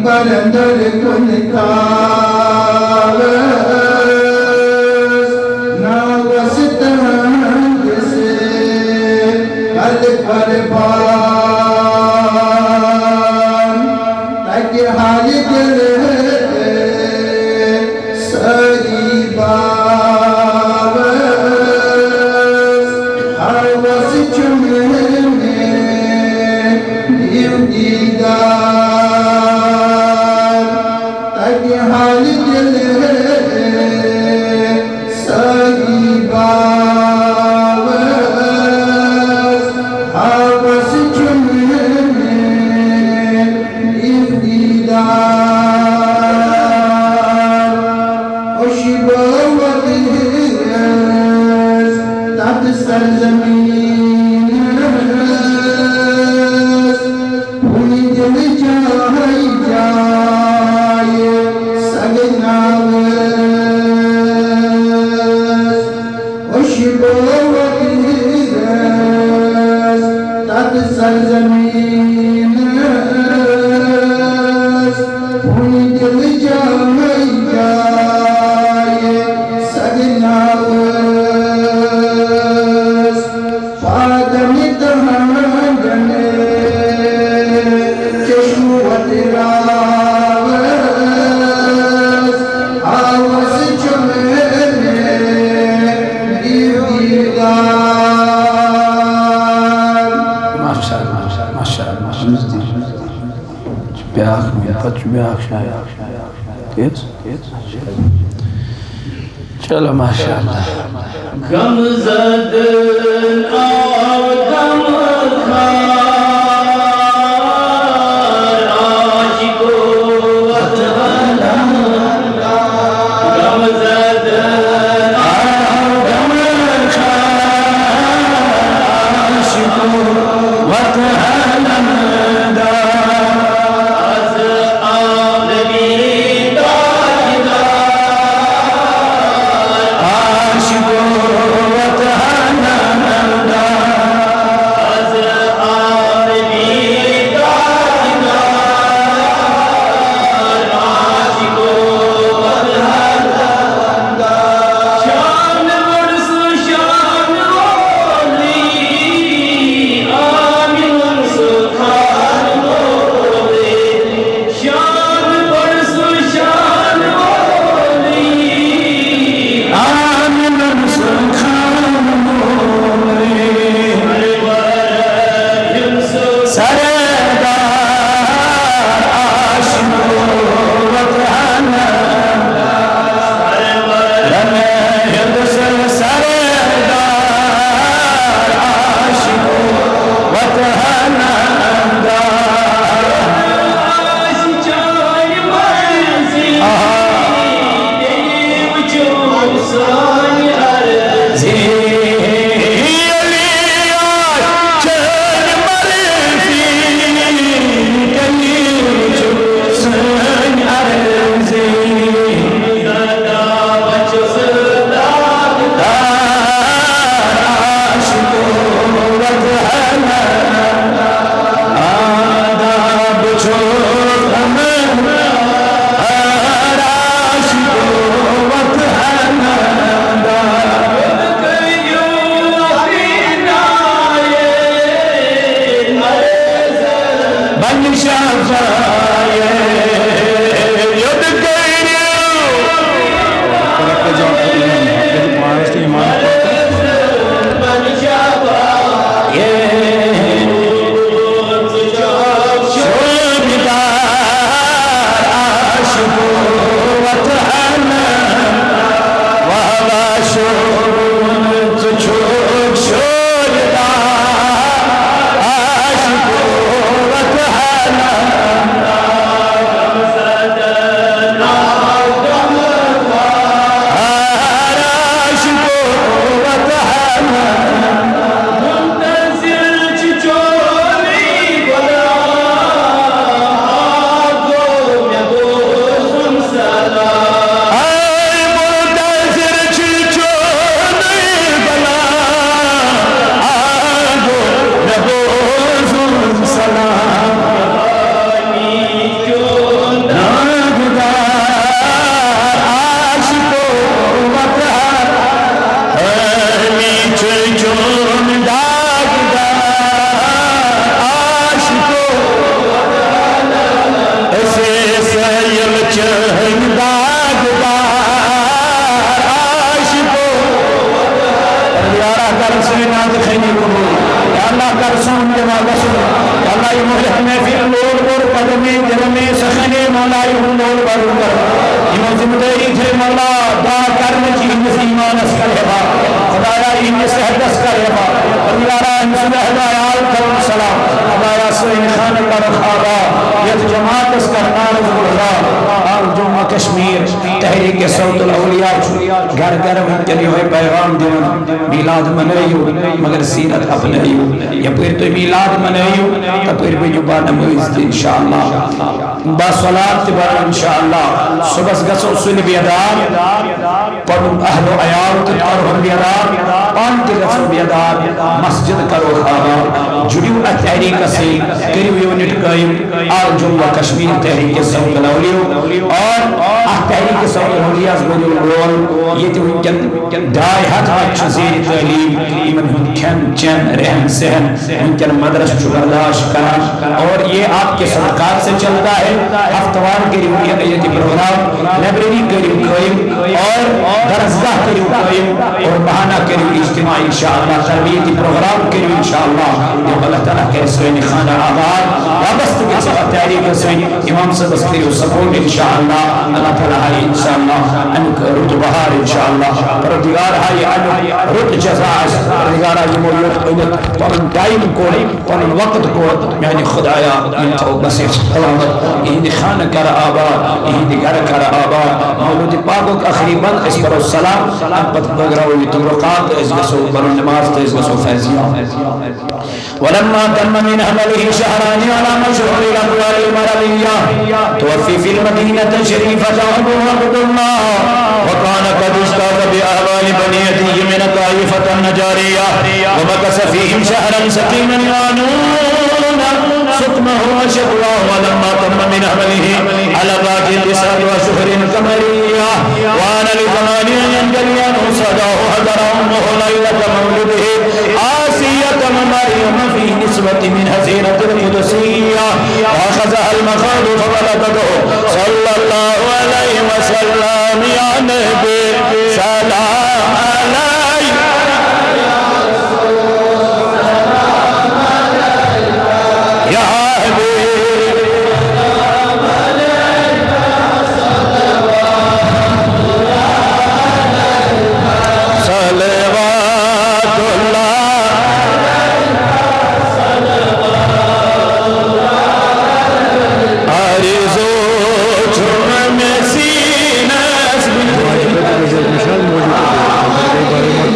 बरंदर कुन नावस तहंग से कल परबान तक हाल दिल सही बावस आवाज़ चुमे दीदार तक हाल दिल सही बावस आवाज़ चुमे दीदार खुशबूत तब सरज़मीन भूली दिल जाए सगनावस खुशबूत तब सरज़मीन भूली दिल जाए सगनावस पादम तहांगन चश्मवत रावस आवाज़ चुमे दीदार माशाअल्लाह माशाअल्लाह ब्याख में पच ब्याख शायद चलो माशाअल्लाह गमज़द गम खार आशिको गमज़द गम खार आशिको वतहलमदा अज़ आलमी दाहिदार आशिको वतहलमदा अज़ में दिल में सखने मौला हुनूर बरुकर इमो जिम्मेदारी थे मौला दा करने की ईमानस करेगा खुदाया इन सेहतस करेगा अल्लाह इन सुबहानाल कल सलाम खुदाया सैन खान का रखावा यत जमात करना रज़ुल्ला और जम्मू कश्मीर तहरीक सौतुल औलिया घर घर में चली हुई पैगाम दिवन मिलाद मनाइयो मगर सीरत अपनाइयो या फिर तो मिलाद मनाइयो तो फिर भी जुबा नमाज इंशाअल्लाह बसलात बर इंशाअल्लाह सुबह गसो सुन बियादार पढ़ो अहलो अयाल के और हम बियादार पान के गसो बियादार मस्जिद करो खावा जुड़ियो तहरीक से करियो यूनिट कायम आल जम्मू कश्मीर तहरीक सौतुल औलिया और तहरीक सौतुल औलिया रोल ये तो दाय हाथ चीज़ें तालीम इमन हुक्म चन रहन सहन उनके मदरस बर्दाश्त करा और ये आपके सरकार से चलता है हफ्तवार के लिए प्रोग्राम लाइब्रेरी के लिए और दरसगाह के लिए और बहाना के लिए इज्तिमा इंशाअल्लाह तरबियती प्रोग्राम के लिए इंशाअल्लाह जब अल्लाह ताला के सोने खाना आबाद वाबस्त के साथ तैयारी के सोई इमाम से बस के सपोर्ट इंशाअल्लाह अल्लाह ताला है इंशाअल्लाह अन रुत बहार इंशाअल्लाह परदिगार है अन रुत जज़ास परदिगार है मौजूद पर टाइम को पर वक्त को यानी खुदाया इन तो बस सलामत इन खान कर आबाद इन घर कर आबाद मौलूद पाक को आखिरी बंद इस पर सलाम पत बगराओ तुरकात इस गसो बर नमाज इस गसो फैजिया वलम्मा तम मिन हमलिhi शहरान अला मशहूर अल-अमवाल al-maraliyya tuwaffi fil madinati sharifati Abdullah wa kana qad istadha bi ahwal baniyatihi min ta'ifati an-najariyya wa makasa fihim shahran sakinan yanuna sukmahu wa shaqwahu walamma tamma min ahlihi ala baqi lisad wa shuhrin qamariyya wa ana li zamani yanjaliyan sadahu hadara ummuhu laylata mawlidihi asiyatan maryam fi nisbati min hazirati al-qudusiyya wa akhadha al-makhad fawaladatuhu sallallahu alayhi wa sallam ya nabi salam alayka ya मिसाल मौजूद है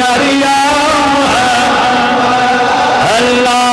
कौसरिया अल्लाह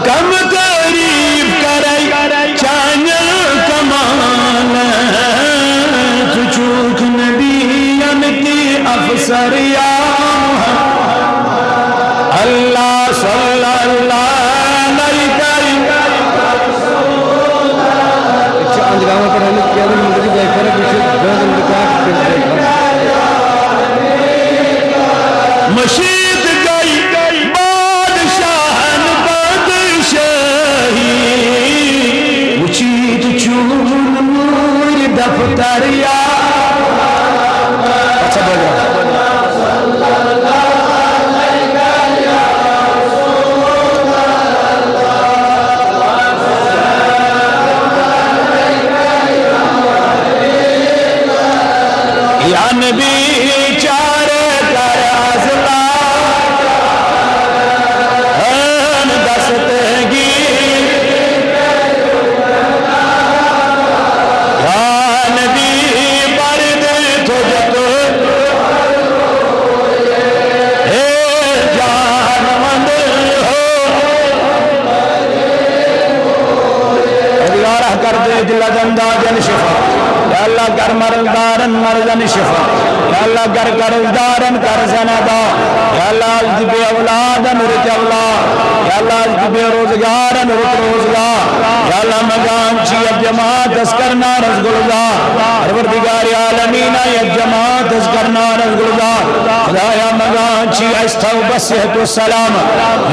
कम करीब करे चान कमान चूक नबियन की अफसरिया अल्लाह सल्लल्लाहु अलैहि वसल्लम मशीद गई बादशाहन बादशाही उचित चून नूर दफ्तरिया अच्छा बोल रहा या नबी चारे कर आज़ला दस्तगी या नबी बरद तुझको हे जानमंद हो अल्लाह कर दे दिल जंदा जन शिफा या अल्लाह कर मरदारन मरजन शिफा या अल्लाह कर कर्जदारन कर्जनदा या अल्लाह जिबे औलादन रुत औलाद या अल्लाह जिबे रोजगारन रुत रोजगार या अल्लाह मगान ची अब जमात करना रसगुल्ला परवरदिगार आलमीन या जमात करना रसगुल्ला खुदाया मगान ची अस्तौ बसहत व सलाम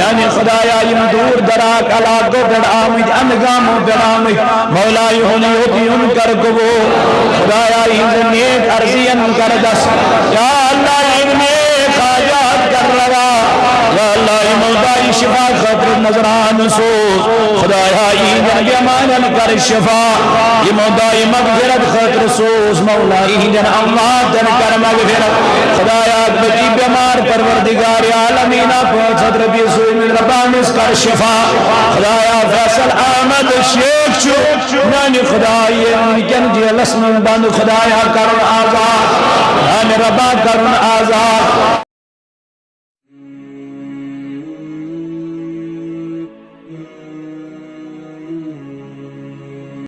यानी खुदाया इम दूर दराक अलाको बेड आमिद अनगामो बेनामिद मौला युहनी होती उनकर कबो खुदाया इन नेक अर्जियन कर दस या अल्लाह इन नेक हाजात कर रहा या अल्लाह मौदाई शिफा खतर नजरान सो खुदाया इन यमानन कर शिफा ये मौदाई मगफिरत खतर सोस मौला इन अम्मातन कर मगफिरत खुदाया बची बीमार परवरदिगार आलमीना पहुंचत रबी सुमिन रबानिस कर शिफा खुदाया फैसल अहमद शेख चो नानी खुदाया इनकन जेलस में बंद खुदाया करुण आजाद नानी रबा करुण आजाद